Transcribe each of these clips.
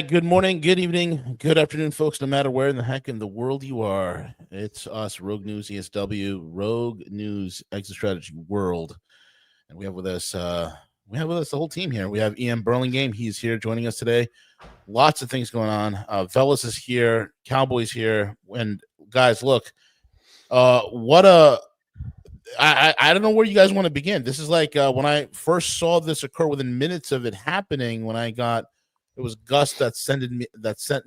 Good morning, good evening, good afternoon, folks, no matter where in the heck in the world you are. It's us, Rogue News ESW, Rogue News Exit Strategy World. And we have with us the whole team here. We have Burlingame. He's here joining us today. Lots of things going on. Veles is here, Cowboy's here. And guys, look, I don't know where you guys want to begin. This is like when I first saw this occur within minutes of it happening, it was Gus that sent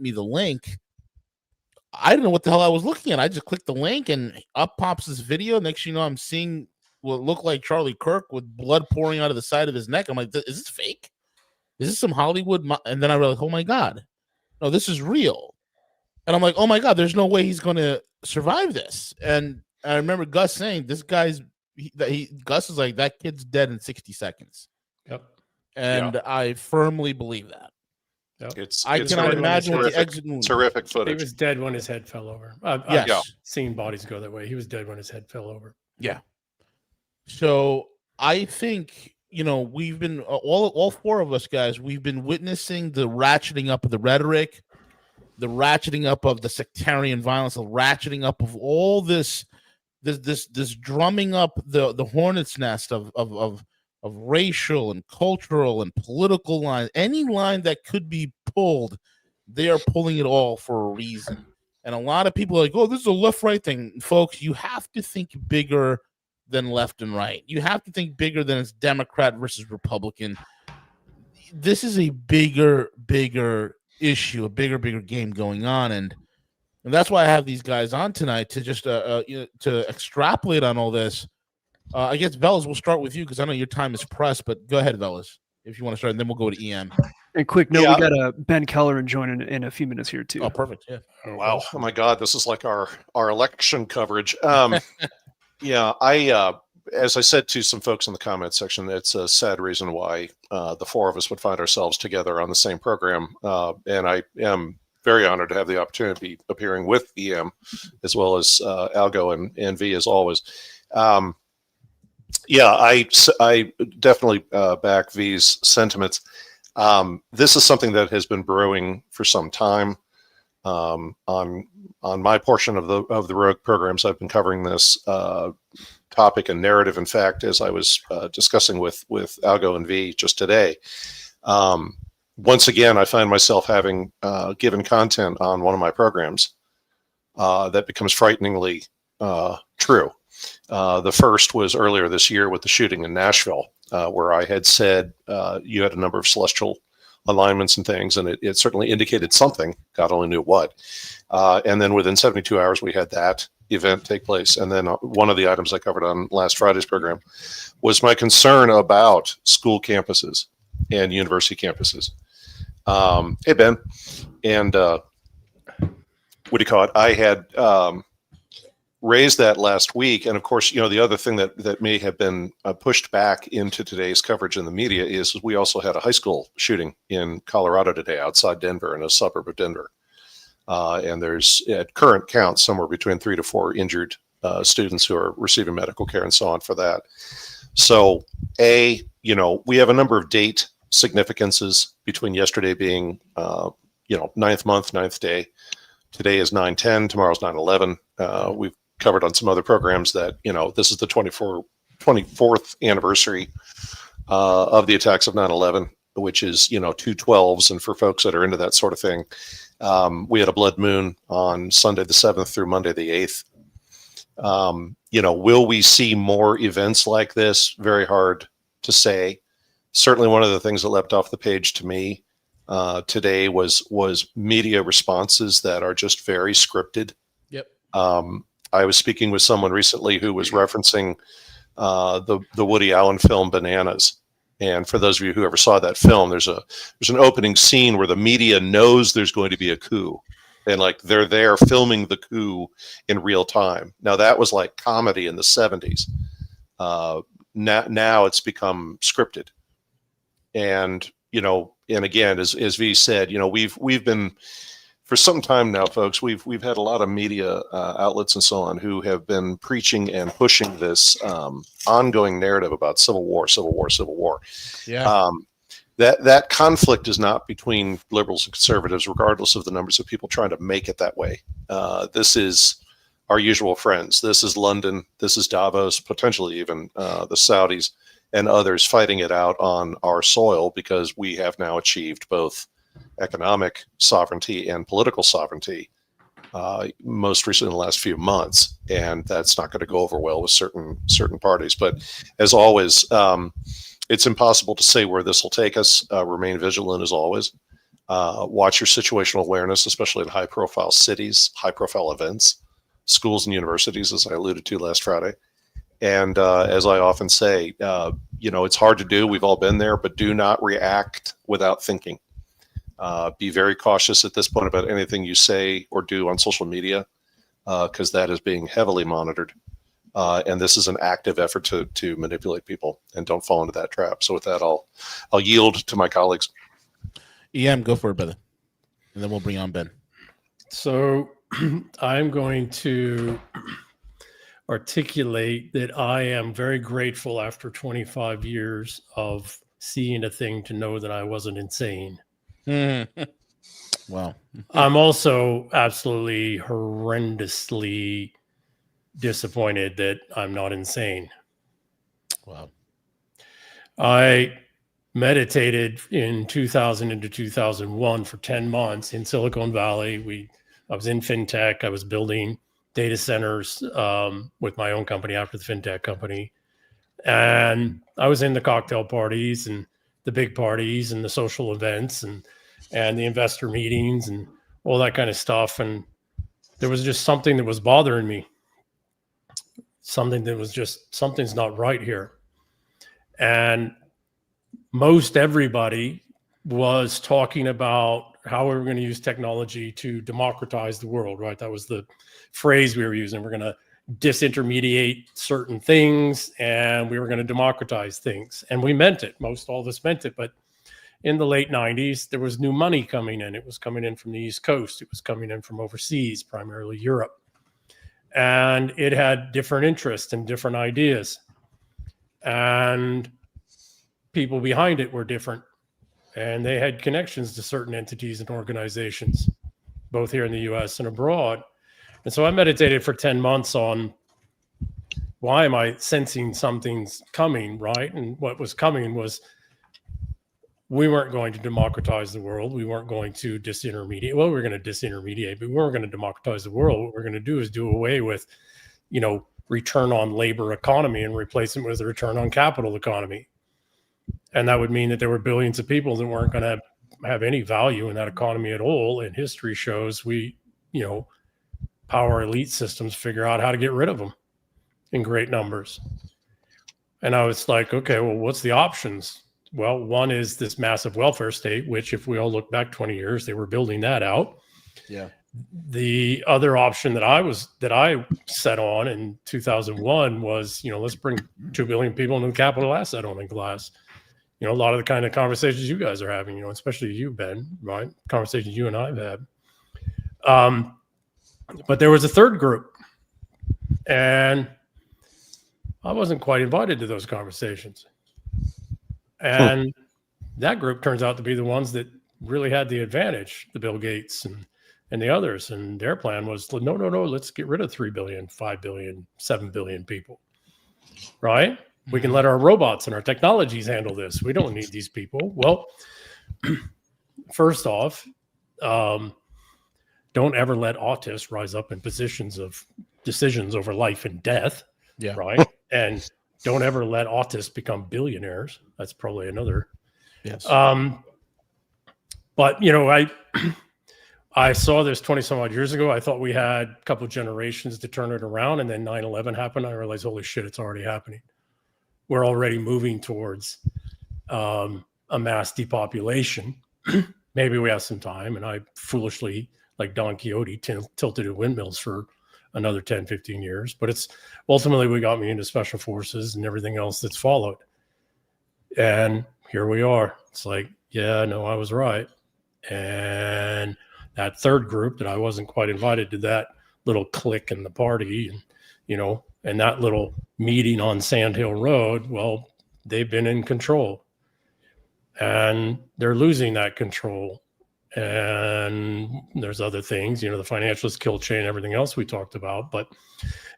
me the link. I didn't know what the hell I was looking at. I just clicked the link and up pops this video. Next thing you know, I'm seeing what looked like Charlie Kirk with blood pouring out of the side of his neck. I'm like, is this fake? Is this some Hollywood? And then I realized, oh my God, no, this is real. And I'm like, oh my God, there's no way he's going to survive this. And I remember Gus saying, Gus is like, that kid's dead in 60 seconds. Yep. And I firmly believe that. Yep. I cannot imagine what the exit wound. Terrific footage. He was dead when his head fell over. Yes. I've seen bodies go that way. He was dead when his head fell over. Yeah. So I think, we've been all four of us guys, we've been witnessing the ratcheting up of the rhetoric, the ratcheting up of the sectarian violence, the ratcheting up of all this drumming up the hornet's nest of racial and cultural and political lines. Any line that could be pulled, they are pulling it all for a reason. And a lot of people are like, oh, this is a left-right thing. Folks, you have to think bigger than left and right. You have to think bigger than it's Democrat versus Republican. This is a bigger issue, a bigger game going on. And that's why I have these guys on tonight to just to extrapolate on all this. I guess, Veles, we'll start with you because I know your time is pressed, but go ahead, Veles, if you want to start, and then we'll go to EM. And quick note, we got Ben Keller join in a few minutes here, too. Oh, perfect, yeah. Wow. Oh, my God, this is like our election coverage. As I said to some folks in the comments section, it's a sad reason why the four of us would find ourselves together on the same program. And I am very honored to have the opportunity to be appearing with EM, as well as Algo and V, as always. I definitely back V's sentiments. This is something that has been brewing for some time. On my portion of the Rogue programs, I've been covering this topic and narrative. In fact, as I was discussing with Algo and V just today, once again, I find myself having given content on one of my programs that becomes frighteningly true. The first was earlier this year with the shooting in Nashville, where I had said you had a number of celestial alignments and things, and it certainly indicated something. God only knew what. And then within 72 hours, we had that event take place. And then one of the items I covered on last Friday's program was my concern about school campuses and university campuses. Hey, Ben. And what do you call it? I had raised that last week. And of course, the other thing that may have been pushed back into today's coverage in the media is we also had a high school shooting in Colorado today outside Denver, in a suburb of Denver. And there's, at current count, somewhere between 3 to 4 injured students who are receiving medical care and so on for that. So, we have a number of date significances between yesterday being, 9th month, 9th day. Today is 9/10, tomorrow's 9/11. We've covered on some other programs that, this is the 24th anniversary of the attacks of 9/11, which is, 2/12s. And for folks that are into that sort of thing, we had a blood moon on Sunday the 7th through Monday the 8th. Will we see more events like this? Very hard to say. Certainly one of the things that leapt off the page to me today was media responses that are just very scripted. Yep. I was speaking with someone recently who was referencing the Woody Allen film Bananas. And for those of you who ever saw that film, there's an opening scene where the media knows there's going to be a coup, and they're there filming the coup in real time. Now that was like comedy in the 70s. Now it's become scripted, and and again, as V said, we've been, for some time now, folks, we've had a lot of media outlets and so on who have been preaching and pushing this ongoing narrative about civil war. Yeah. that conflict is not between liberals and conservatives, regardless of the numbers of people trying to make it that way. This is our usual friends. This is London. This is Davos, potentially even the Saudis and others fighting it out on our soil because we have now achieved both economic sovereignty and political sovereignty, most recently in the last few months. And that's not going to go over well with certain parties. But as always, it's impossible to say where this will take us. Remain vigilant as always. Watch your situational awareness, especially in high-profile cities, high-profile events, schools and universities, as I alluded to last Friday. And as I often say, it's hard to do. We've all been there, but do not react without thinking. Be very cautious at this point about anything you say or do on social media, because that is being heavily monitored. And this is an active effort to manipulate people, and don't fall into that trap. So with that, I'll yield to my colleagues. EM, go for it, brother. And then we'll bring on Ben. So I'm going to articulate that I am very grateful after 25 years of seeing a thing to know that I wasn't insane. Wow. I'm also absolutely horrendously disappointed that I'm not insane. Wow. I meditated in 2000 into 2001 for 10 months in Silicon Valley. I was in fintech. I was building data centers with my own company after the fintech company. And I was in the cocktail parties and the big parties and the social events and the investor meetings and all that kind of stuff. And there was just something that was bothering me. Something that was just, something's not right here. And most everybody was talking about how we were going to use technology to democratize the world, right? That was the phrase we were using. We're going to disintermediate certain things and we were going to democratize things. And we meant it. All of us meant it. But in the late 90s, there was new money coming in. It was coming in from the East Coast. It was coming in from overseas, primarily Europe. And it had different interests and different ideas. And people behind it were different. And they had connections to certain entities and organizations, both here in the US and abroad. And so I meditated for 10 months on why am I sensing something's coming, right? And what was coming was we weren't going to democratize the world. We weren't going to disintermediate. Well, we were going to disintermediate, but we weren't going to democratize the world. What we're going to do is do away with, return on labor economy and replace it with a return on capital economy. And that would mean that there were billions of people that weren't going to have any value in that economy at all. And history shows power elite systems figure out how to get rid of them in great numbers. And I was like, okay, well, what's the options? Well, one is this massive welfare state, which if we all look back 20 years, they were building that out. Yeah. The other option that I set on in 2001 was, let's bring 2 billion people into the capital asset owning class. A lot of the kind of conversations you guys are having, especially you, Ben, right? Conversations you and I have had. But there was a third group, and I wasn't quite invited to those conversations. And that group turns out to be the ones that really had the advantage, the Bill Gates and the others. And their plan was, no, let's get rid of 3 billion, 5 billion, 7 billion people, right? We can let our robots and our technologies handle this. We don't need these people. Well, first off, don't ever let autists rise up in positions of decisions over life and death, right? And don't ever let autists become billionaires. That's probably another. Yes. But, I saw this 20 some odd years ago. I thought we had a couple of generations to turn it around. And then 9/11 happened. I realized, holy shit, it's already happening. We're already moving towards a mass depopulation. Maybe we have some time. And I foolishly, like Don Quixote, tilted at windmills for another 10, 15 years. But it's ultimately what got me into special forces and everything else that's followed. And here we are. It's like, yeah, no, I was right. And that third group that I wasn't quite invited to that little clique in the party and, and that little meeting on Sand Hill Road, well, they've been in control. and they're losing that control. And there's other things, the financial skill chain, everything else we talked about. But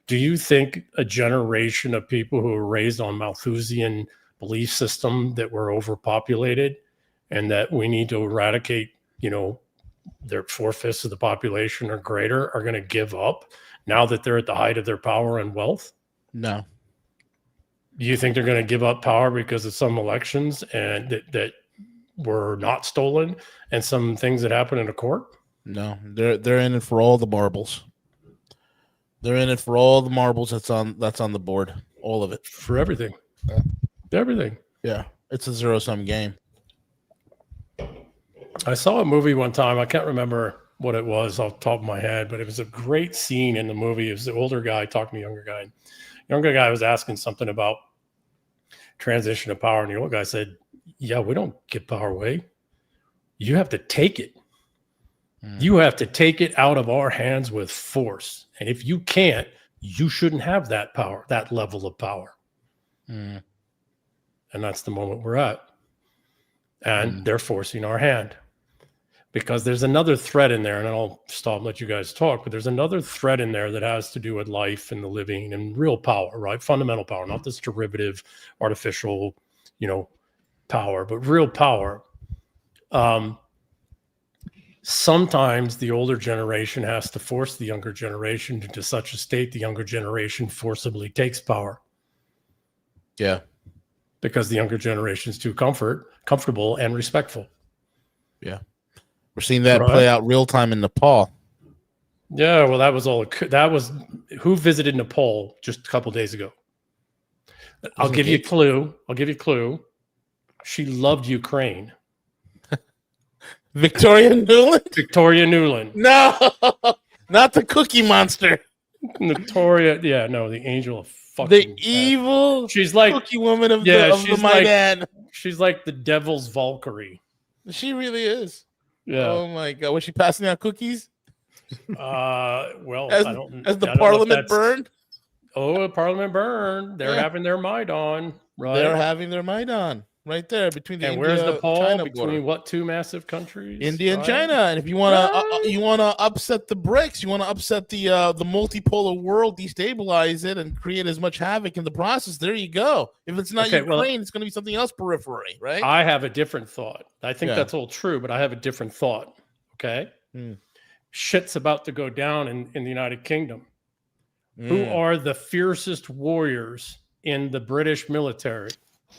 do you think a generation of people who were raised on Malthusian belief system that we're overpopulated and that we need to eradicate, their 4/5 of the population or greater are going to give up now that they're at the height of their power and wealth? No. Do you think they're going to give up power because of some elections and that were not stolen and some things that happened in a court? No, they're in it for all the marbles. They're in it for all the marbles that's on the board. All of it. For everything. Yeah. Everything. Yeah. It's a zero-sum game. I saw a movie one time. I can't remember what it was off the top of my head, but it was a great scene in the movie. It was the older guy talking to the younger guy. Younger guy was asking something about transition of power, and the older guy said, yeah, we don't give power away. You have to take it. You have to take it out of our hands with force. And if you can't, you shouldn't have that power, that level of power. And that's the moment we're at. And they're forcing our hand. Because there's another thread in there, and I'll stop and let you guys talk, but there's another thread in there that has to do with life and the living and real power, right? Fundamental power, not this derivative, artificial, power, but real power. Sometimes the older generation has to force the younger generation into such a state the younger generation forcibly takes power. Yeah. Because the younger generation is too comfortable and respectful. Yeah. We're seeing that play out real time in Nepal. Yeah, well, that was who visited Nepal just a couple days ago. I'll give you a clue. She loved Ukraine. Victoria Nuland? No, not the Cookie Monster. Victoria, the angel of fucking the evil. She's like Cookie Woman of the Maidan. She's like the devil's Valkyrie. She really is. Yeah. Oh my God, was she passing out cookies? Well, as the Parliament burned. Oh, Parliament burned. They're having their Maidan, right? They're having their Maidan right there between the Where's Nepal? China between border. What two massive countries? India and China. And if you want to upset the BRICS, you want to upset the multipolar world, destabilize it, and create as much havoc in the process. There you go. If it's not Ukraine, it's going to be something else periphery, right? I have a different thought. I think that's all true, but I have a different thought. Okay, shit's about to go down in the United Kingdom. Who are the fiercest warriors in the British military?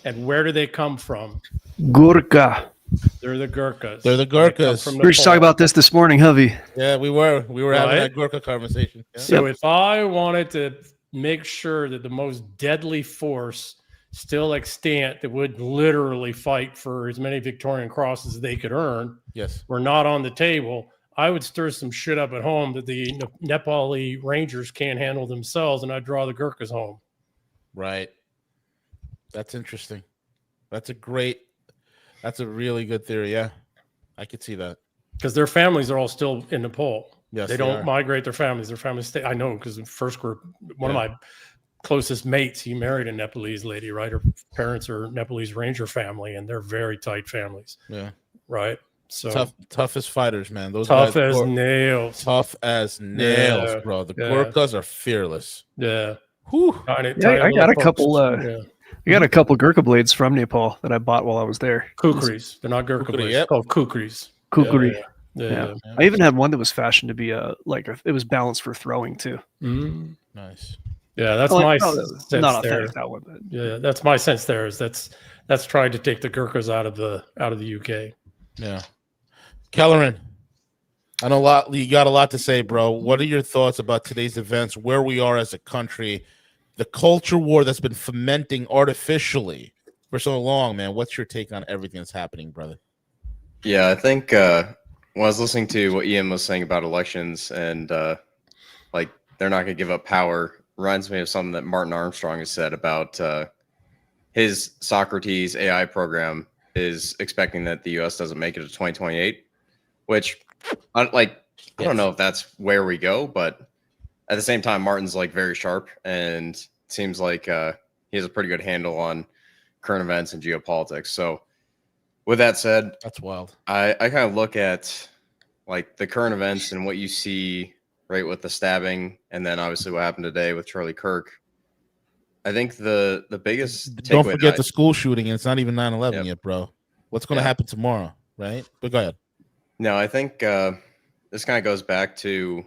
And where do they come from? Gurkha. They're the Gurkhas. They're the Gurkhas. We were just talking about this morning, Hovey. Yeah, we were having that Gurkha conversation. Yeah. So if I wanted to make sure that the most deadly force still extant that would literally fight for as many Victorian crosses as they could earn, were not on the table, I would stir some shit up at home that the Nepali Rangers can't handle themselves, and I'd draw the Gurkhas home. Right. That's interesting. That's a really good theory. Yeah, I could see that. Because their families are all still in Nepal. Yes, they don't migrate their families. Their families stay. I know because the first group, one of my closest mates, he married a Nepalese lady, right? Her parents are Nepalese Ranger family, and they're very tight families. Yeah. Right. So tough as fighters, man. Those tough guys as nails. Tough as nails, bro. The Gurkhas are fearless. Yeah. Whew. I got a couple. I got a couple Gurkha blades from Nepal that I bought while I was there. Kukris. They're not Gurkha blades. It's called kukris. Kukri. Yeah. I even had one that was fashioned to be it was balanced for throwing too. Nice. Yeah, that's my sense not there. That one, but. Yeah, that's my sense there. Is that's trying to take the Gurkhas out of the UK. Yeah. Kelleran, I know you got a lot to say, bro. What are your thoughts about today's events, where we are as a country, the culture war that's been fomenting artificially for so long, man? What's your take on everything that's happening, brother? Yeah, I think when I was listening to what Ian was saying about elections and like they're not going to give up power, reminds me of something that Martin Armstrong has said about his Socrates AI program is expecting that the U.S. doesn't make it to 2028, which I don't know if that's where we go, but at the same time, Martin's like very sharp and seems like he has a pretty good handle on current events and geopolitics. So With that said, That's wild. I kind of look at like the current events and what you see right with the stabbing, and then obviously what happened today with Charlie Kirk. I think the biggest Don't takeaway forget that the school shooting, and it's not even 9/11 Yep. yet, bro. What's going to Yeah. happen tomorrow, right? But go ahead. No, I think this kind of goes back to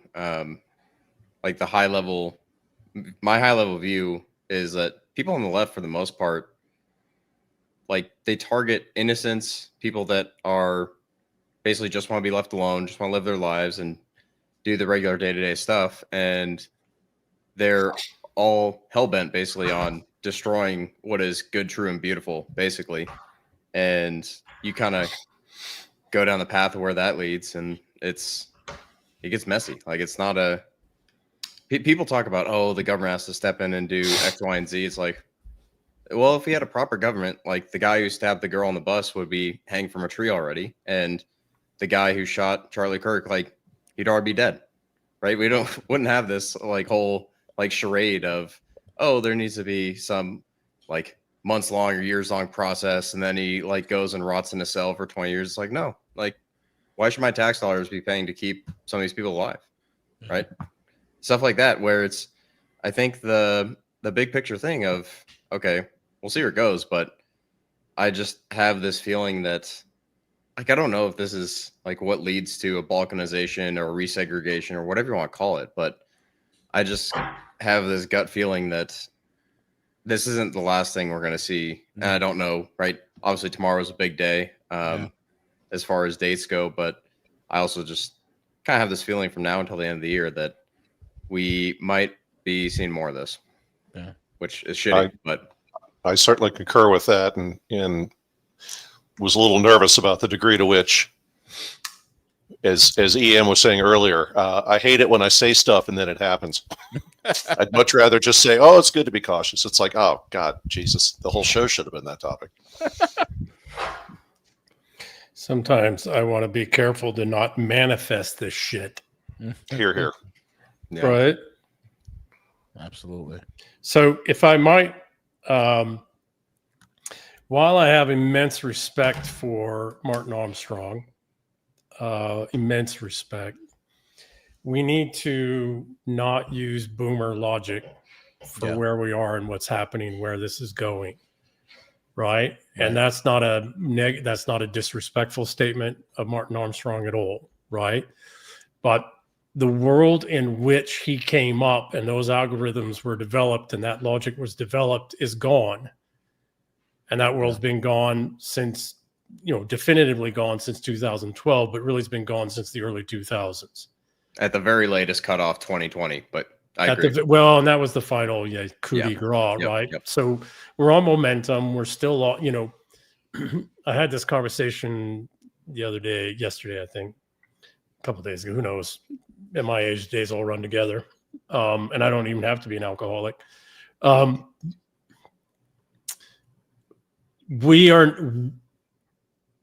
like the high level. My high level view is that people on the left, for the most part, like they target innocents, people that are basically just want to be left alone, just want to live their lives and do the regular day-to-day stuff, and they're all hell-bent basically on destroying what is good, true, and beautiful, basically. And you kind of go down the path of where that leads, and it gets messy. Like, it's not a people talk about, oh, the government has to step in and do X, Y, and Z. It's like, well, if we had a proper government, like the guy who stabbed the girl on the bus would be hanging from a tree already, and the guy who shot Charlie Kirk, like, he'd already be dead, right? We wouldn't have this like whole like charade of, oh, there needs to be some like months long or years long process, and then he like goes and rots in a cell for 20 years. It's like, no, like, why should my tax dollars be paying to keep some of these people alive, right? Stuff like that, where it's, I think the big picture thing of, okay, we'll see where it goes, but I just have this feeling that, like, I don't know if this is like what leads to a balkanization or resegregation or whatever you want to call it, but I just have this gut feeling that this isn't the last thing we're going to see. And I don't know, right? Obviously, tomorrow's a big day as far as dates go, but I also just kind of have this feeling from now until the end of the year that we might be seeing more of this, which is shitty, but I certainly concur with that, and was a little nervous about the degree to which, as EM was saying earlier, I hate it when I say stuff and then it happens. I'd much rather just say, oh, it's good to be cautious. It's like, oh, God, Jesus, the whole show should have been that topic. Sometimes I want to be careful to not manifest this shit. Hear, hear. yeah. Right? Absolutely. So if I might, while I have immense respect for Martin Armstrong, immense respect, we need to not use boomer logic for where we are and what's happening, where this is going. Right? And that's not a disrespectful statement of Martin Armstrong at all. Right? But the world in which he came up and those algorithms were developed and that logic was developed is gone. And that world's been gone since, definitively gone since 2012, but really it's been gone since the early 2000s. At the very latest, cut off 2020, but I agree. And that was the final coup de grace, right? Yep. So we're on momentum. We're still, I had this conversation yesterday, I think, a couple of days ago, who knows? At my age, days all run together. And I don't even have to be an alcoholic.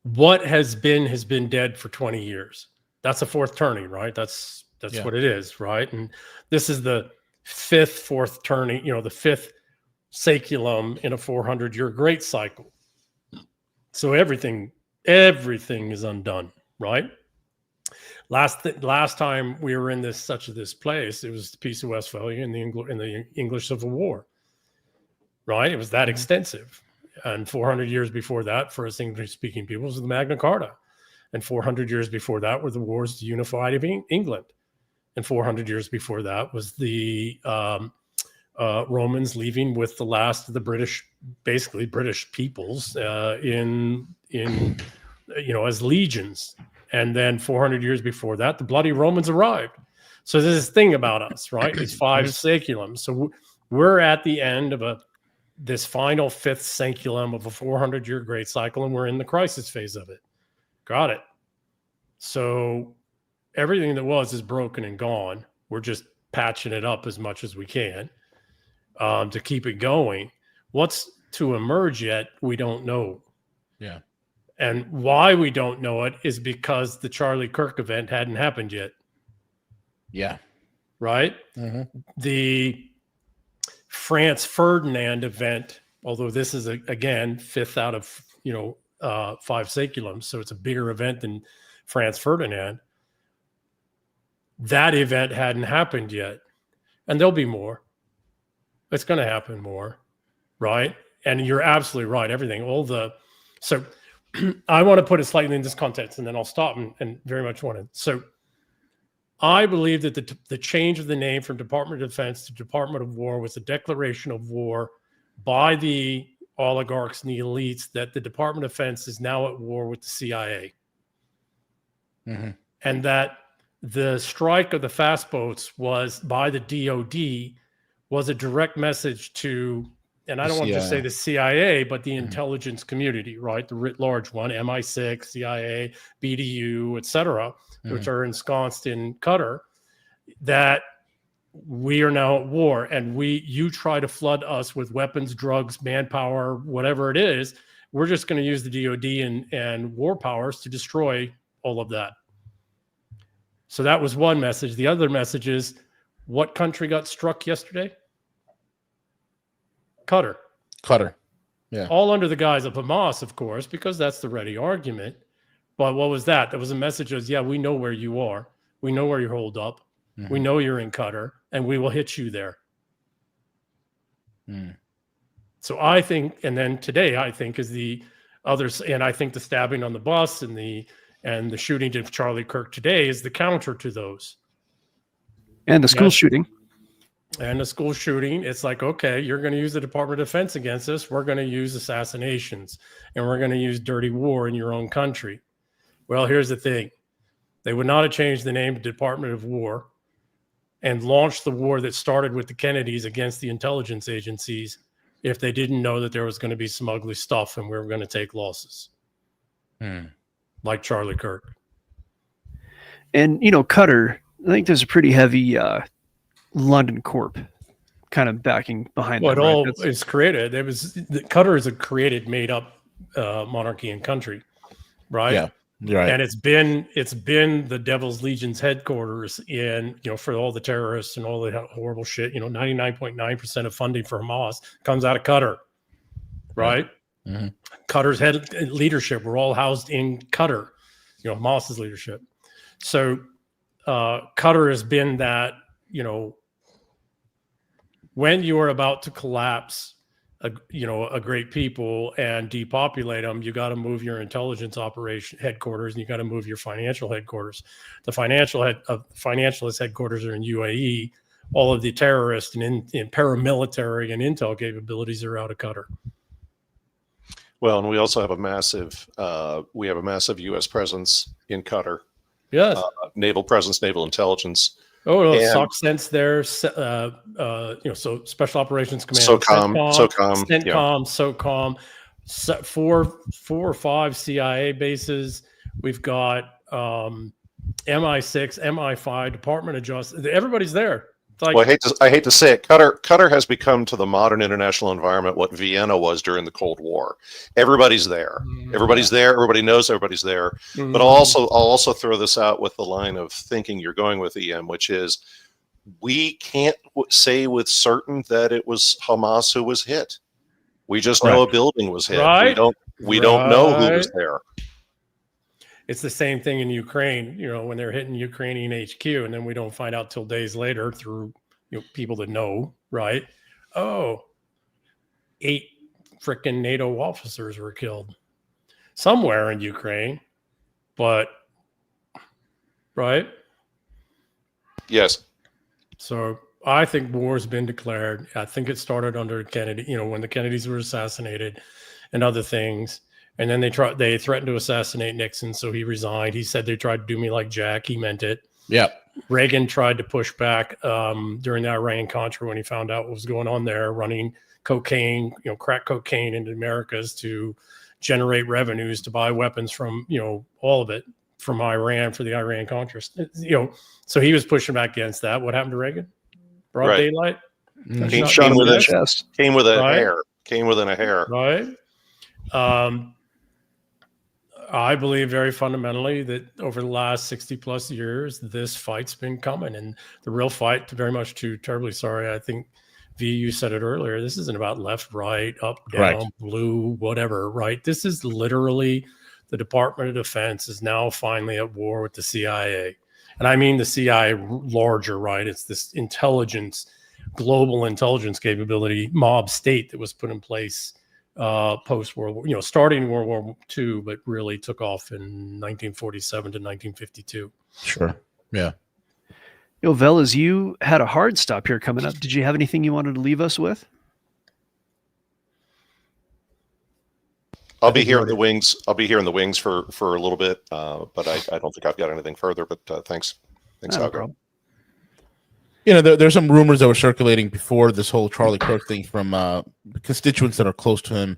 What has been dead for 20 years. That's a fourth turning, right? That's what it is, right? And this is the fourth turning, the fifth saculum in a 400-year great cycle. So everything is undone, right? Last time we were in this place, it was the Peace of Westphalia in the English Civil War, right? It was that extensive. And 400 years before that, for us English-speaking peoples, was the Magna Carta. And 400 years before that were the wars to unify England. And 400 years before that was the Romans leaving with the last of the British peoples as legions. And then 400 years before that, the bloody Romans arrived. So there's this thing about us, right? It's five saculums. So we're at the end of this final fifth saculum of a 400-year great cycle, and we're in the crisis phase of it. Got it. So everything that was is broken and gone. We're just patching it up as much as we can to keep it going. What's to emerge yet, we don't know. Yeah. And why we don't know it is because the Charlie Kirk event hadn't happened yet. Yeah. Right? Mm-hmm. The Franz Ferdinand event, although this is again fifth out of five saculums, so it's a bigger event than Franz Ferdinand. That event hadn't happened yet, and there'll be more. It's going to happen more, right? And you're absolutely right. Everything, so I want to put it slightly in this context, and then I'll stop and very much want to. So I believe that the change of the name from Department of Defense to Department of War was a declaration of war by the oligarchs and the elites that the Department of Defense is now at war with the CIA. Mm-hmm. And that the strike of the fast boats was by the DOD was a direct message to, and I don't want to just say the CIA, but the intelligence community, right? The writ large one, MI6, CIA, BDU, et cetera, which are ensconced in Qatar, that we are now at war, and you try to flood us with weapons, drugs, manpower, whatever it is, we're just going to use the DOD and war powers to destroy all of that. So that was one message. The other message is, what country got struck yesterday? Qatar. Yeah. All under the guise of Hamas, of course, because that's the ready argument. But what was that? That was a message of, yeah, we know where you are. We know where you're holed up. We know you're in Qatar, and we will hit you there. So I think, and then today I think is the others, and I think the stabbing on the bus and the shooting to Charlie Kirk today is the counter to those. And the school shooting. And the school shooting, it's like, okay, you're going to use the Department of Defense against us. We're going to use assassinations, and we're going to use dirty war in your own country. Well, here's the thing. They would not have changed the name to Department of War and launched the war that started with the Kennedys against the intelligence agencies if they didn't know that there was going to be some ugly stuff and we were going to take losses. Like Charlie Kirk. And, Qatar, I think there's a pretty heavy London Corp kind of backing behind that. Well, it all is created. Qatar is a created, made up monarchy and country, right? Yeah. Right. And it's been the Devil's Legion's headquarters in, for all the terrorists and all the horrible shit. 99.9% of funding for Hamas comes out of Qatar, right? Mm-hmm. Qatar's head leadership were all housed in Qatar, Hamas's leadership. So Qatar has been that, when you are about to collapse a great people and depopulate them, you got to move your intelligence operation headquarters, and you got to move your financial headquarters. The financialist headquarters are in UAE. All of the terrorist and in paramilitary and intel capabilities are out of Qatar. Well, and we also have a massive U.S. presence in Qatar. Yes, naval presence, naval intelligence. Oh, no, SOC sense there. So Special Operations Command, SOCOM, 4 or 5 CIA bases. We've got MI6, MI5, Department of Justice. Everybody's there. Like, well, I hate to say it. Qatar has become to the modern international environment what Vienna was during the Cold War. Everybody's there. Everybody's there. Everybody knows everybody's there. But I'll also throw this out with the line of thinking you're going with, EM, which is we can't say with certain that it was Hamas who was hit. We just know a building was hit. Right? We don't know who was there. It's the same thing in Ukraine, when they're hitting Ukrainian HQ, and then we don't find out till days later through people that know, right? Oh, 8 frickin' NATO officers were killed somewhere in Ukraine, but right? Yes. So I think war's been declared. I think it started under Kennedy, when the Kennedys were assassinated and other things. And then they threatened to assassinate Nixon, so he resigned. He said they tried to do me like Jack. He meant it. Yeah. Reagan tried to push back during the Iran-Contra when he found out what was going on there, running cocaine, crack cocaine into Americas to generate revenues to buy weapons from, all of it from Iran for the Iran-Contra. So he was pushing back against that. What happened to Reagan? Broad daylight. Came within a hair. Right. I believe very fundamentally that over the last 60 plus years, this fight's been coming, and the real fight, very much too terribly sorry, I think V, you said it earlier. This isn't about left, right, up, down, Correct. blue, whatever, right? This is literally the Department of Defense is now finally at war with the CIA. And I mean the CIA larger, right? It's this intelligence, global intelligence capability mob state that was put in place post-World War, starting World War II, but really took off in 1947 to 1952. Sure. Yeah. Veles, you had a hard stop here coming up. Did you have anything you wanted to leave us with? I'll be here in the wings. I'll be here in the wings for a little bit, but I don't think I've got anything further. But thanks, No Algo. problem. There's some rumors that were circulating before this whole Charlie Kirk thing from constituents that are close to him,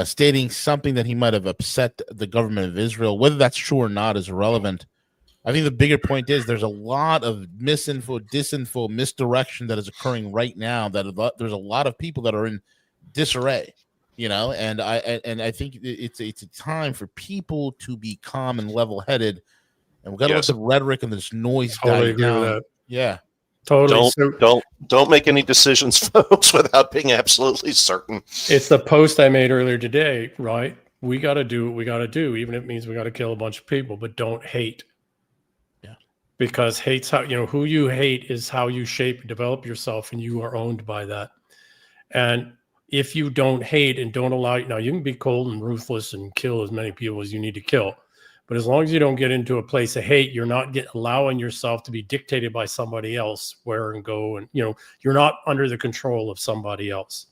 stating something that he might have upset the government of Israel. Whether that's true or not is irrelevant. I think the bigger point is there's a lot of misinfo, disinfo, misdirection that is occurring right now. There's a lot of people that are in disarray, and I think it's a time for people to be calm and level-headed, and we've got to let the rhetoric and this noise die down. With that. Yeah, totally. Don't make any decisions, folks, without being absolutely certain. It's the post I made earlier today, right? We got to do what we got to do, even if it means we got to kill a bunch of people, but don't hate. Because hate's how, who you hate is how you shape and develop yourself, and you are owned by that. And if you don't hate and don't allow, you can be cold and ruthless and kill as many people as you need to kill. But as long as you don't get into a place of hate, you're not allowing yourself to be dictated by somebody else where and go. And, you're not under the control of somebody else.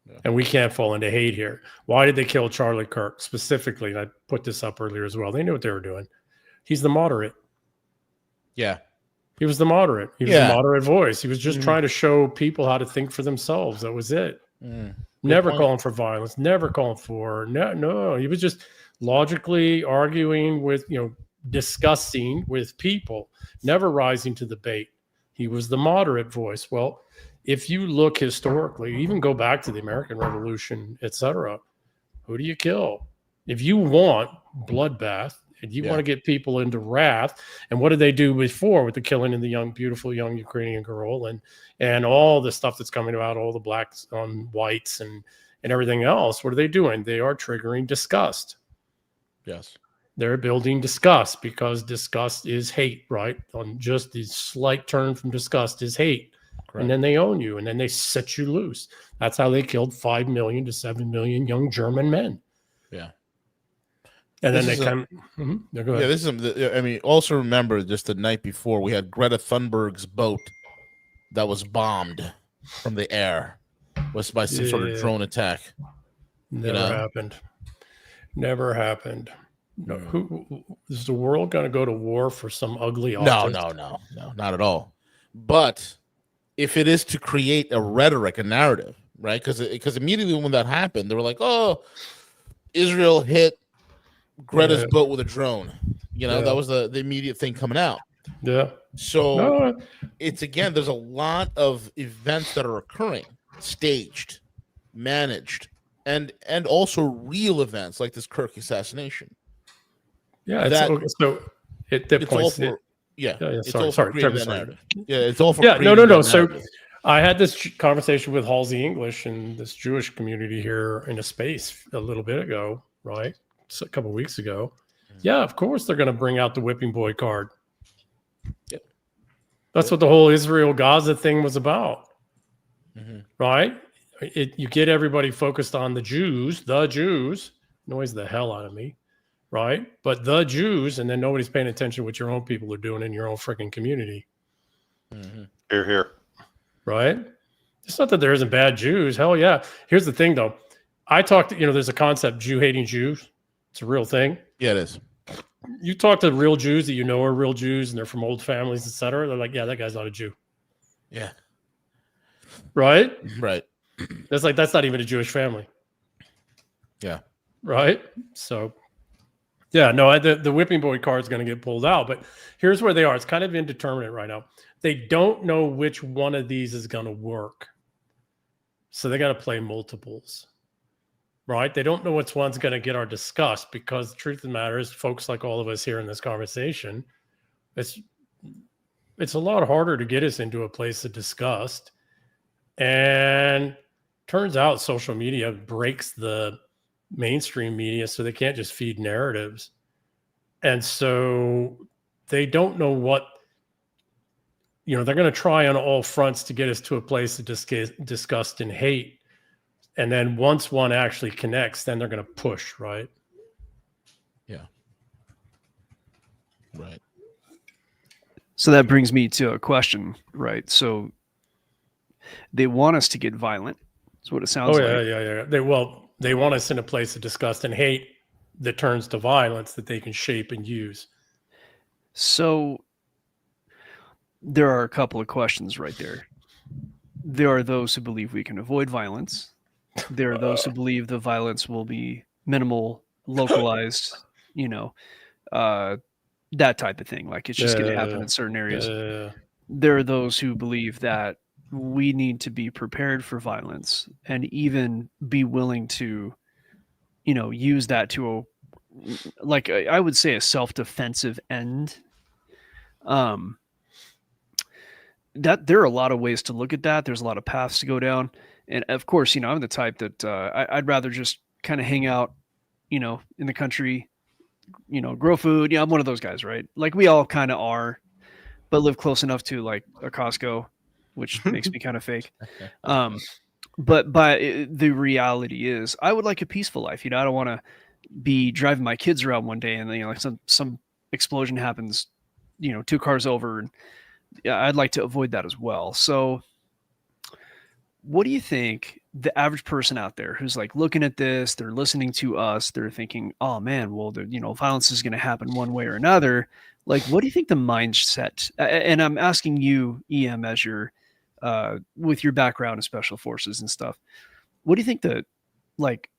Yeah. And we can't fall into hate here. Why did they kill Charlie Kirk specifically? And I put this up earlier as well. They knew what they were doing. He's the moderate. Yeah. He was the moderate. He was the moderate voice. He was just trying to show people how to think for themselves. That was it. Never calling for violence. Never calling for no. He was just logically arguing with, discussing with people, never rising to the bait. He was the moderate voice. Well, if you look historically, even go back to the American Revolution, etc., who do you kill? If you want bloodbath, and you want to get people into wrath, and what did they do before with the killing of the beautiful young Ukrainian girl, and all the stuff that's coming about, all the blacks on whites and everything else? What are they doing? They are triggering disgust. Yes, they're building disgust, because disgust is hate, right? On just the slight turn from disgust is hate. Correct. And then they own you, and then they set you loose. That's how they killed 5 million to 7 million young German men. Yeah. And then they come. Go ahead. Yeah, this is. Also remember, just the night before, we had Greta Thunberg's boat that was bombed from the air, was by some sort of drone attack. Never happened. Never happened. No, who is the world going to go to war for some ugly? No, not at all. But if it is to create a rhetoric, a narrative, right? Because immediately when that happened, they were like, "Oh, Israel hit Greta's boat with a drone." That was the immediate thing coming out. Yeah. So it's, again, there's a lot of events that are occurring, staged, managed, and also real events like this Kirk assassination. Yeah. So at that point, it's all for creating that narrative. Yeah, it's all for no. So I had this conversation with Halsey English and this Jewish community here in a space a little bit ago, right? A couple of weeks ago. Yeah, of course they're going to bring out the whipping boy card. Yep. That's what the whole Israel Gaza thing was about, right? You get everybody focused on the Jews, annoys the hell out of me, right? But the Jews, and then nobody's paying attention to what your own people are doing in your own freaking community. Hear, hear. Right? It's not that there isn't bad Jews. Hell yeah. Here's the thing, though. I talked, there's a concept, Jew-hating Jews. It's a real thing. Yeah, it is. You talk to real Jews that are real Jews and they're from old families, etc. They're like, yeah, that guy's not a Jew. Yeah. Right? Right. That's not even a Jewish family. Yeah. Right? So, yeah, no, the whipping boy card is going to get pulled out. But here's where they are. It's kind of indeterminate right now. They don't know which one of these is going to work. So they got to play multiples. Right? They don't know which one's going to get our disgust, because the truth of the matter is, folks like all of us here in this conversation, it's a lot harder to get us into a place of disgust And turns out social media breaks the mainstream media, so they can't just feed narratives. And so they don't know what, they're going to try on all fronts to get us to a place of disgust and hate. And then once one actually connects, then they're going to push, right? Yeah. Right. So that brings me to a question, right? So they want us to get violent. That's what it sounds like. Yeah. They want us in a place of disgust and hate that turns to violence that they can shape and use. So there are a couple of questions right there. There are those who believe we can avoid violence. There are those who believe the violence will be minimal, localized, that type of thing. Like it's just going to happen in certain areas. There are those who believe that we need to be prepared for violence and even be willing to, use that to I would say a self-defensive end. That there are a lot of ways to look at that. There's a lot of paths to go down. And of course, I'm the type that I'd rather just kind of hang out, in the country, grow food. I'm one of those guys, right? Like we all kind of are, but live close enough to like a Costco, which makes me kind of fake. But the reality is I would like a peaceful life. I don't want to be driving my kids around one day and like some explosion happens, 2 cars over, and I'd like to avoid that as well. So what do you think the average person out there who's like looking at this, they're listening to us, they're thinking, oh man, well, violence is going to happen one way or another. Like, what do you think the mindset, and I'm asking you, EM, as your, with your background in special forces and stuff, what do you think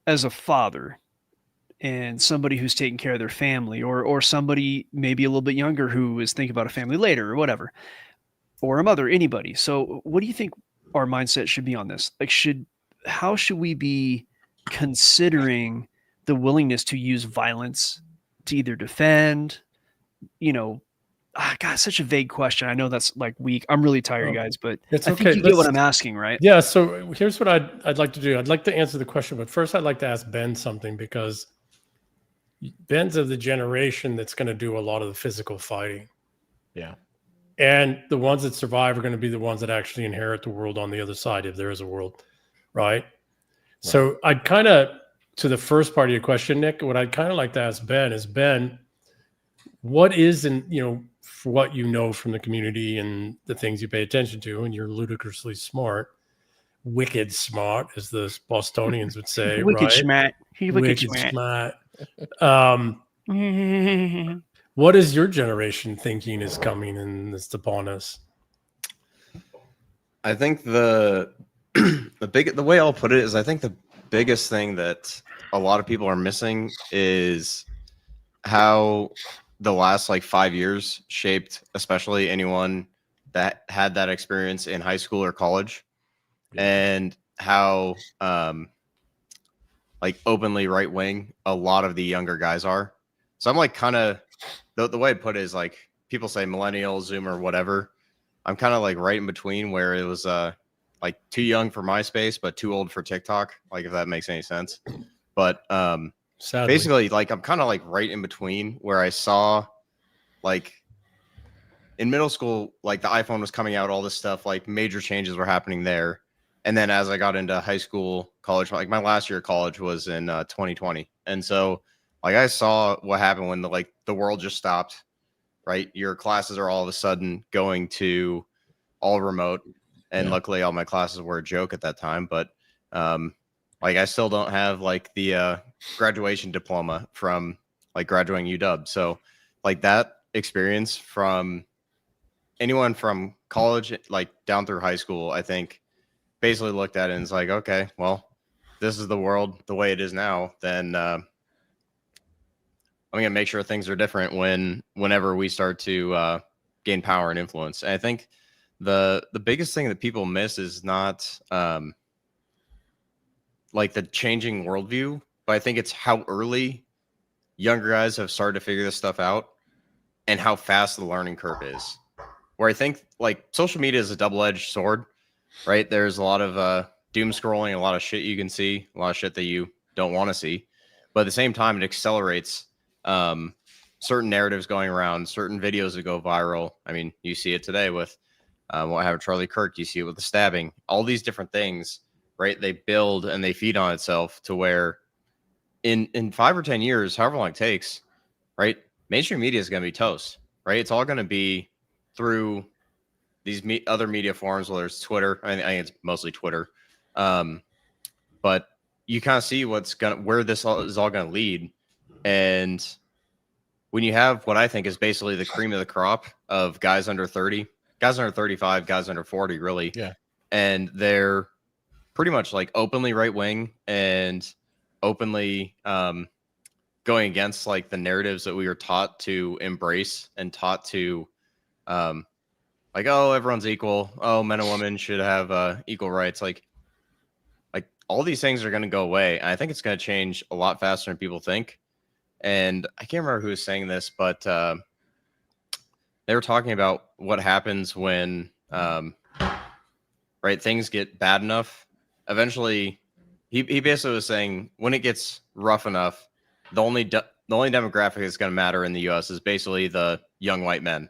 as a father and somebody who's taking care of their family, or somebody maybe a little bit younger who is thinking about a family later or whatever, or a mother, anybody. So what do you think our mindset should be on this? Like, how should we be considering the willingness to use violence to either defend, God, such a vague question. I know that's like weak. I'm really tired, guys, but it's I think you get what I'm asking, right? Yeah. So here's what I'd like to do. I'd like to answer the question, but first I'd like to ask Ben something, because Ben's of the generation that's going to do a lot of the physical fighting. Yeah. And the ones that survive are going to be the ones that actually inherit the world on the other side, if there is a world, right? So I'd kind of, to the first part of your question, Nick, what I'd kind of like to ask Ben is, Ben, what is, for what you know from the community and the things you pay attention to, and you're ludicrously smart, wicked smart, as the Bostonians would say, wicked right? Smart. Wicked smart. What is your generation thinking is coming and is upon us? I think the way I'll put it is, I think the biggest thing that a lot of people are missing is how the last 5 years shaped, especially anyone that had that experience in high school or college, and how openly right wing a lot of the younger guys are. So I'm kind of, the way I put it is, people say millennial, Zoomer, whatever. I'm kind of right in between, where it was too young for MySpace, but too old for TikTok, if that makes any sense. But Sadly. Basically, I'm kind of right in between, where I saw in middle school, the iPhone was coming out, all this stuff, major changes were happening there. And then as I got into high school, college, my last year of college was in 2020. And so I saw what happened when the world just stopped, right? Your classes are all of a sudden going to all remote. And luckily all my classes were a joke at that time. But I still don't have the graduation diploma from graduating UW. So that experience from anyone from college, down through high school, I think basically looked at it and it's okay, well, this is the world the way it is now. Then I'm going to make sure things are different whenever we start to gain power and influence. And I think the biggest thing that people miss is not the changing worldview, but I think it's how early younger guys have started to figure this stuff out and how fast the learning curve is. Where I think social media is a double-edged sword, right? There's a lot of doom scrolling, a lot of shit you can see, a lot of shit that you don't want to see. But at the same time, it accelerates certain narratives going around, certain videos that go viral. I mean, you see it today with what happened to Charlie Kirk. You see it with the stabbing. All these different things, right? They build and they feed on itself to where in 5 or 10 years, however long it takes, right? Mainstream media is going to be toast, right? It's all going to be through these other media forums, whether it's Twitter. I think it's mostly Twitter. But you kind of see where this is all going to lead. And when you have what I think is basically the cream of the crop of guys under 30, guys under 35, guys under 40, really. Yeah. And they're pretty much like openly right wing and openly going against like the narratives that we were taught to embrace and taught to like, oh, everyone's equal. Oh, men and women should have equal rights. Like all these things are going to go away. And I think it's going to change a lot faster than people think. And I can't remember who was saying this, but they were talking about what happens when, right, things get bad enough. Eventually, he basically was saying when it gets rough enough, the only demographic that's going to matter in the U.S. is basically the young white men.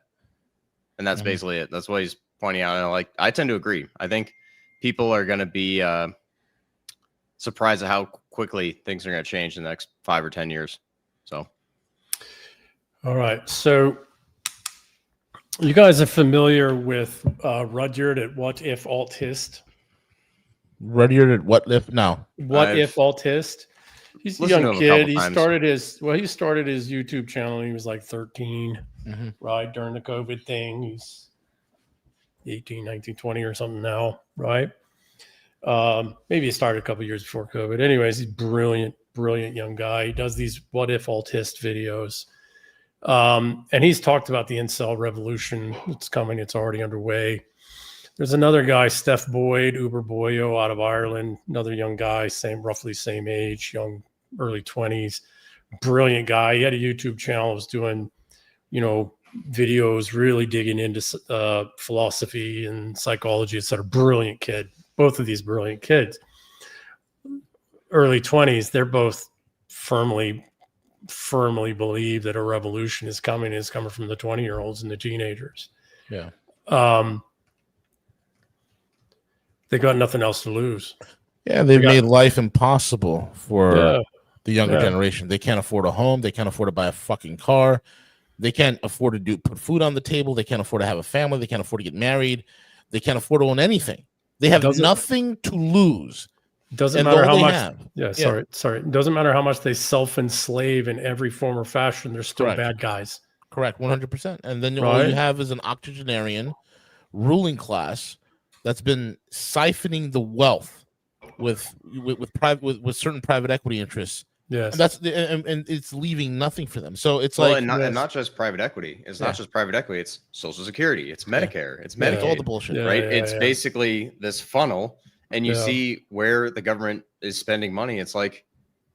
And that's basically it. That's what he's pointing out. And I tend to agree. I think people are going to be surprised at how quickly things are going to change in the next 5 or 10 years. So, all right. So, you guys are familiar with Rudyard at What If Alt Hist? Rudyard at What If? No. What If Alt Hist? He's a young kid. He started his YouTube channel when he was like 13, right? During the COVID thing. He's 18, 19, 20 or something now, right? Maybe he started a couple years before COVID. Anyways, he's brilliant young guy. He does these What If Alt Hist videos. And he's talked about the incel revolution. It's coming. It's already underway. There's another guy, Steph Boyd, Uber Boyo out of Ireland, another young guy, roughly same age, young, early 20s, brilliant guy. He had a YouTube channel, was doing, videos, really digging into philosophy and psychology, etc. Brilliant kid. Both of these brilliant kids. Early 20s, they're both firmly believe that a revolution is coming. It's coming from the 20-year-olds and the teenagers. Yeah. They got nothing else to lose. Yeah, they've made life impossible for the younger Yeah. generation. They can't afford a home. They can't afford to buy a fucking car. They can't afford to put food on the table. They can't afford to have a family. They can't afford to get married. They can't afford to own anything. They have nothing to lose. Doesn't matter how much. Have. Sorry. It doesn't matter how much they self-enslave in every form or fashion. They're still bad guys. Correct, 100%. And then all you have is an octogenarian ruling class that's been siphoning the wealth with certain private equity interests. Yes, and it's leaving nothing for them. So it's and not just private equity. It's not just private equity. It's Social Security. It's Medicare. It's Medicaid. It's all the bullshit, right? It's basically this funnel, and you see where the government is spending money. It's like,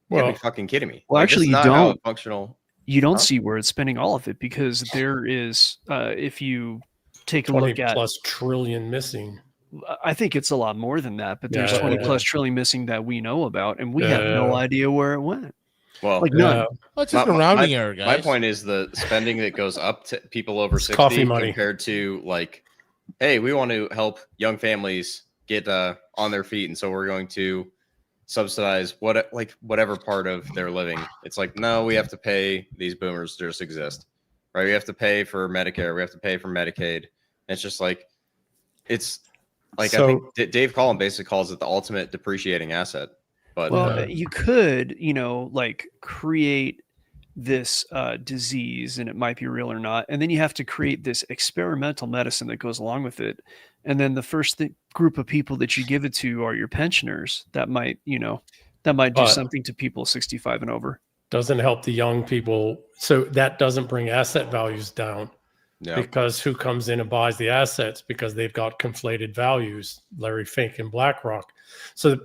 you're fucking kidding me. Well, actually, you don't. Functional. You don't see where it's spending all of it, because there is, if you take a look at plus trillion missing. I think it's a lot more than that, but there's 20 plus trillion missing that we know about, and we have no idea where it went. Well, none. Well, it's just a rounding error, guys. My point is the spending that goes up to people over 60 coffee money compared to like, hey, we want to help young families get on their feet, and so we're going to subsidize whatever part of their living. It's like, no, we have to pay these boomers to just exist, right? We have to pay for Medicare, we have to pay for Medicaid. And it's just like, it's like, I think Dave Collin basically calls it the ultimate depreciating asset. But you could, create this disease, and it might be real or not, and then you have to create this experimental medicine that goes along with it, and then the first group of people that you give it to are your pensioners. That might do something to people 65 and over. Doesn't help the young people, so that doesn't bring asset values down. Because who comes in and buys the assets? Because they've got conflated values, Larry Fink and BlackRock. So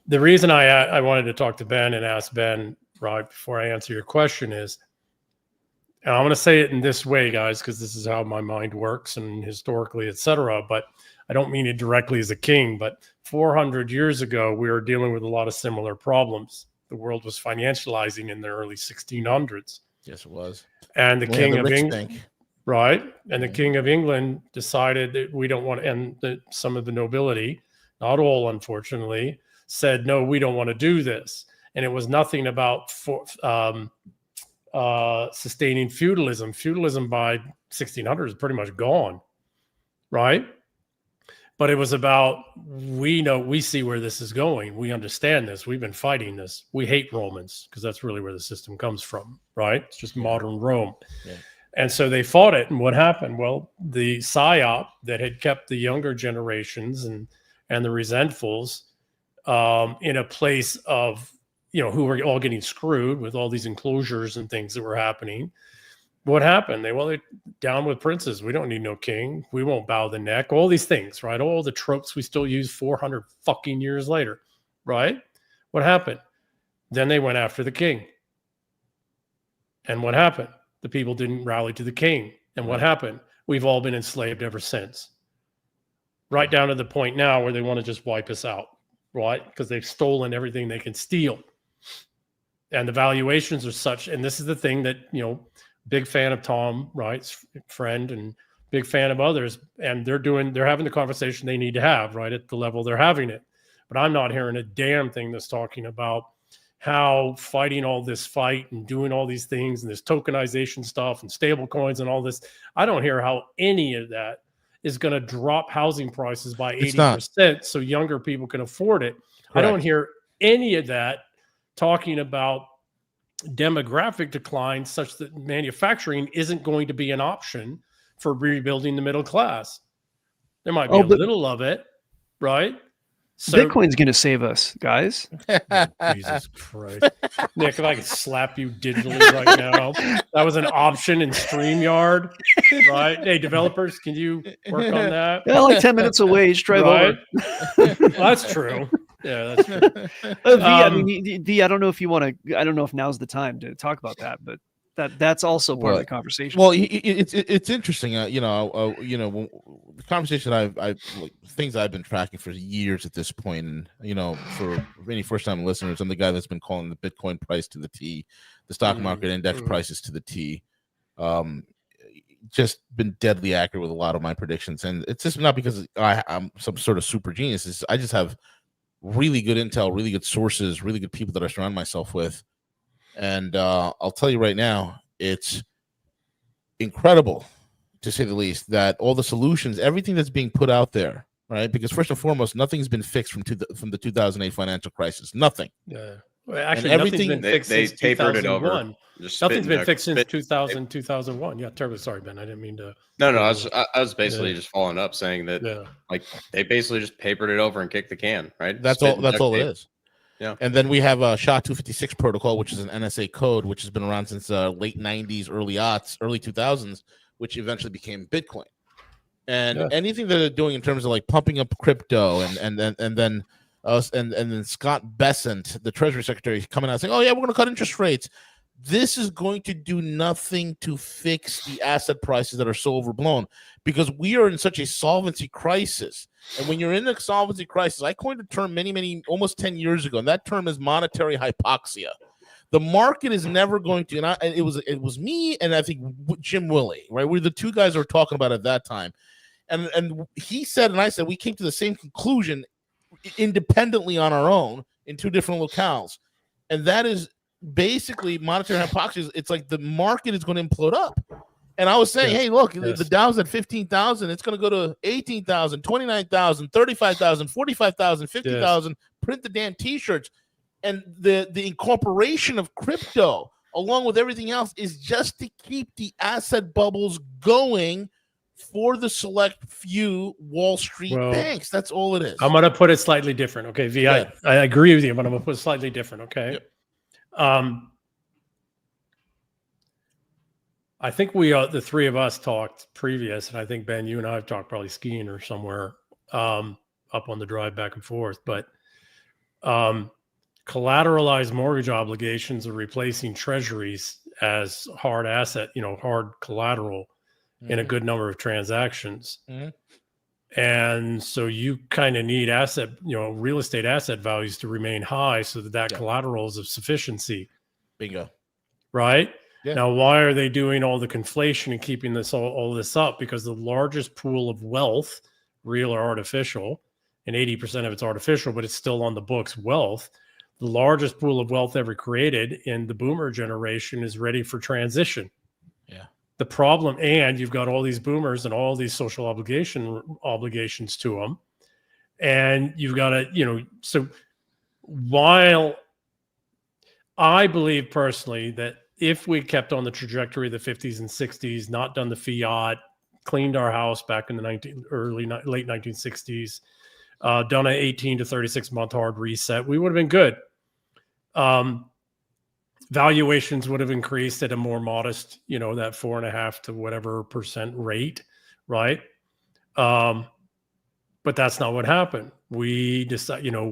the reason I wanted to talk to Ben and ask Ben right before I answer your question is, And I'm going to say it in this way, guys, because this is how my mind works and historically, etc. But I don't mean it directly as a king, but 400 years ago, we were dealing with a lot of similar problems. The world was financializing in the early 1600s. Yes, it was. And the Well, king the of rich England, think. right? And the king of England decided that we don't want to, and some of the nobility, not all, unfortunately, said, no, we don't want to do this. And it was nothing about sustaining feudalism. Feudalism by 1600 is pretty much gone, right? But it was about, we see where this is going. We understand this. We've been fighting this. We hate Romans because that's really where the system comes from, right? It's just modern Rome. Yeah. And so they fought it. And what happened? Well, the psyop that had kept the younger generations and the resentfuls in a place of, who were all getting screwed with all these enclosures and things that were happening. What happened? They're down with princes. We don't need no king. We won't bow the neck. All these things, right? All the tropes we still use 400 fucking years later, right? What happened? Then they went after the king. And what happened? The people didn't rally to the king. And what happened? We've all been enslaved ever since. Right down to the point now where they want to just wipe us out, right? Because they've stolen everything they can steal. And the valuations are such, and this is the thing that, big fan of Tom, right, friend, and big fan of others, and they're having the conversation they need to have, right, at the level they're having it. But I'm not hearing a damn thing that's talking about how fighting all this fight and doing all these things and this tokenization stuff and stable coins and all this. I don't hear how any of that is going to drop housing prices by 80% so younger people can afford it. Correct. I don't hear any of that talking about demographic decline such that manufacturing isn't going to be an option for rebuilding the middle class. There might be a little of it, right? So, Bitcoin's going to save us, guys. Jesus Christ. Nick, if I could slap you digitally right now. That was an option in StreamYard, right? Hey, developers, can you work on that? Yeah, like 10 minutes away. Just drive over. Well, that's true. Yeah, that's true. V, I don't know if you want to. I don't know if now's the time to talk about that, but that's also part of the conversation. Well, it's interesting. The conversation things I've been tracking for years at this point, and for any first-time listeners, I'm the guy that's been calling the Bitcoin price to the T, the stock market index prices to the T. Just been deadly accurate with a lot of my predictions, and it's just not because I'm some sort of super genius. I just have really good intel, really good sources, really good people that I surround myself with. And I'll tell you right now, it's incredible, to say the least, that all the solutions, everything that's being put out there, right? Because first and foremost, nothing's been fixed from the 2008 financial crisis. Nothing. Yeah. Well, actually, everything nothing's been fixed since tapered 2001. it over. Nothing's been fixed since 2001. Yeah, terribly sorry, Ben. I didn't mean to. No, I was basically just following up saying that, they basically just papered it over and kicked the can, right? That's all it is. Yeah. And then we have a SHA-256 protocol, which is an NSA code, which has been around since late 90s, early 2000s, which eventually became Bitcoin. And anything that they're doing in terms of like pumping up crypto and then Scott Bessent, the Treasury Secretary, coming out saying, "Oh yeah, we're going to cut interest rates." This is going to do nothing to fix the asset prices that are so overblown, because we are in such a solvency crisis. And when you're in a solvency crisis, I coined a term almost 10 years ago, and that term is monetary hypoxia. The market is never going to, and it was me and I think Jim Willey, right? We're the two guys who were talking about it at that time. And he said, and I said, we came to the same conclusion independently on our own in two different locales. And that is basically monetary hypoxia. It's like the market is going to implode up. And I was saying, hey, look, the Dow's at 15,000. It's going to go to 18,000, 29,000, 35,000, 45,000, 50,000. Print the damn T-shirts. And the incorporation of crypto, along with everything else, is just to keep the asset bubbles going for the select few Wall Street banks. That's all it is. I'm going to put it slightly different. Okay, V, I agree with you, but I'm going to put it slightly different. Okay. Yep. I think the three of us talked previous, and I think, Ben, you and I have talked probably skiing or somewhere up on the drive back and forth, but collateralized mortgage obligations are replacing treasuries as hard asset, hard collateral in a good number of transactions. Mhm. And so you kind of need real estate asset values to remain high so that Yeah. collateral is of sufficiency. Bingo. Right? Yeah. Now, why are they doing all the conflation and keeping all this up? Because the largest pool of wealth, real or artificial, and 80% of it's artificial, but it's still on the books wealth. The largest pool of wealth ever created in the boomer generation is ready for transition. Yeah. The problem, and you've got all these boomers and all these social obligations to them. And you've got to, so while I believe personally that if we kept on the trajectory of the 50s and 60s, not done the fiat, cleaned our house back in the late 1960s, done an 18 to 36 month hard reset, we would have been good. Valuations would have increased at a more modest, that 4.5 to whatever % rate, right? But that's not what happened. We decided, let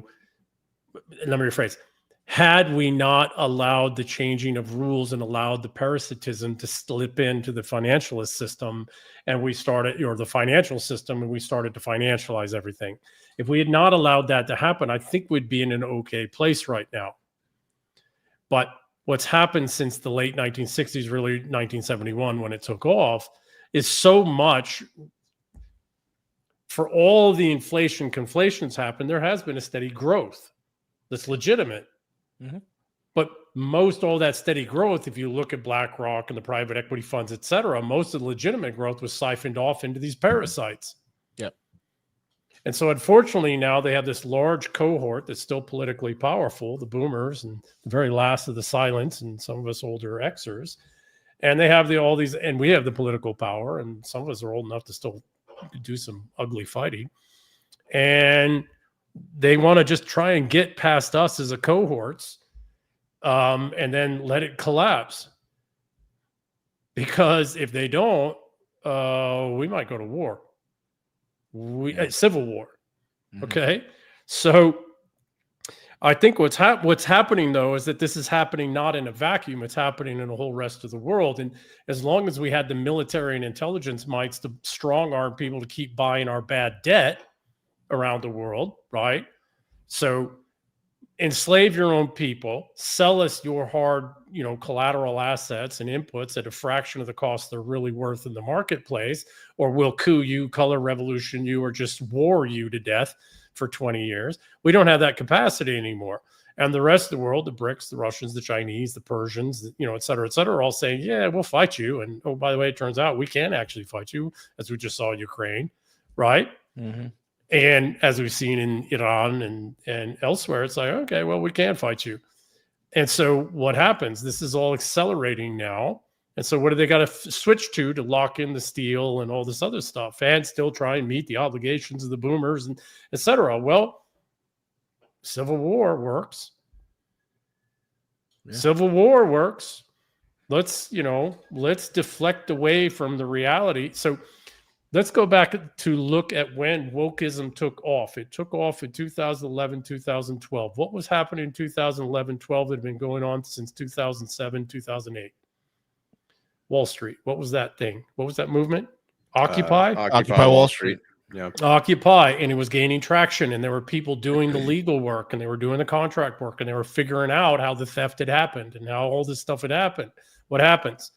me rephrase. Had we not allowed the changing of rules and allowed the parasitism to slip into the financialist system, and we started, or the financial system, and we started to financialize everything. If we had not allowed that to happen, I think we'd be in an okay place right now. But what's happened since the late 1960s, really 1971, when it took off, is so much. For all the conflations happened, there has been a steady growth that's legitimate. Mm-hmm. But most all that steady growth, if you look at BlackRock and the private equity funds, et cetera, most of the legitimate growth was siphoned off into these parasites. Yep. And so unfortunately now they have this large cohort that's still politically powerful, the boomers and the very last of the silents and some of us older Xers. And they have all these, and we have the political power, and some of us are old enough to still do some ugly fighting. And they want to just try and get past us as a cohorts, and then let it collapse. Because if they don't, we might go to war. Civil war. Mm-hmm. Okay. So I think what's happening though is that this is happening not in a vacuum. It's happening in the whole rest of the world. And as long as we had the military and intelligence mites to strong arm people to keep buying our bad debt around the world, right? So enslave your own people, sell us your hard, collateral assets and inputs at a fraction of the cost they're really worth in the marketplace, or we'll coup you, color revolution you, or just war you to death for 20 years. We don't have that capacity anymore. And the rest of the world, the BRICS, the Russians, the Chinese, the Persians, et cetera, are all saying, yeah, we'll fight you. And oh, by the way, it turns out we can actually fight you, as we just saw in Ukraine, right? Mm-hmm. And as we've seen in Iran and elsewhere, it's like, okay, well, we can fight you. And so what happens? This is all accelerating now. And so what do they got to switch to lock in the steel and all this other stuff and still try and meet the obligations of the boomers and et cetera? Well, Civil War works. Yeah. Civil War works. Let's deflect away from the reality. So let's go back to look at when wokeism took off. It took off in 2011, 2012. What was happening in 2011, 12 that had been going on since 2007, 2008? Wall Street. What was that thing? What was that movement? Occupy? Occupy Wall Street. Yeah. Occupy. And it was gaining traction. And there were people doing the legal work, and they were doing the contract work, and they were figuring out how the theft had happened and how all this stuff had happened. What happens?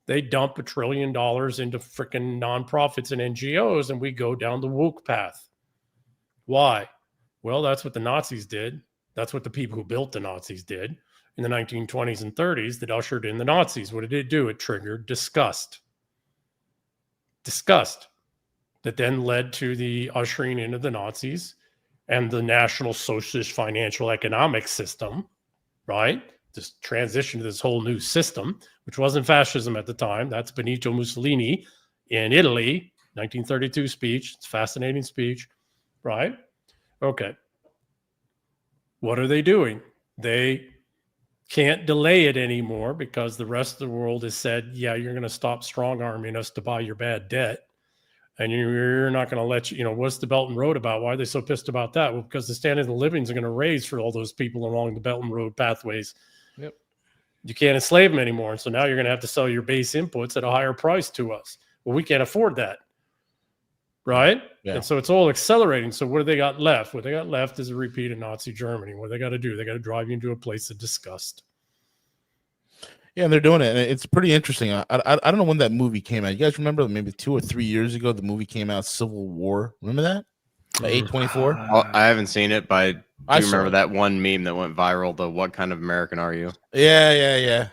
They dump $1 trillion into freaking nonprofits and NGOs, and we go down the woke path. Why? Well, that's what the Nazis did. That's what the people who built the Nazis did in the 1920s and 30s that ushered in the Nazis. What did it do? It triggered disgust. Disgust that then led to the ushering in of the Nazis and the National Socialist Financial Economic System, right? This transition to this whole new system, which wasn't fascism at the time. That's Benito Mussolini in Italy, 1932 speech. It's a fascinating speech, right? Okay. What are they doing? They can't delay it anymore because the rest of the world has said, yeah, you're going to stop strong arming us to buy your bad debt. And you're not going to let what's the Belt and Road about? Why are they so pissed about that? Well, because the standard of living is going to raise for all those people along the Belt and Road pathways. Yep. you can't enslave them anymore. And so now you're going to have to sell your base inputs at a higher price to us. Well, we can't afford that. Right? Yeah. And so it's all accelerating. So what do they got left? What they got left is a repeat of Nazi Germany. What they got to do? They got to drive you into a place of disgust. Yeah, and they're doing it, and it's pretty interesting. I don't know when that movie came out. You guys remember? Maybe 2 or 3 years ago, the movie came out, Civil War. Remember that? By A24. I haven't seen it, but I do saw remember it. that one meme that went viral. The "What kind of American are you?" Yeah.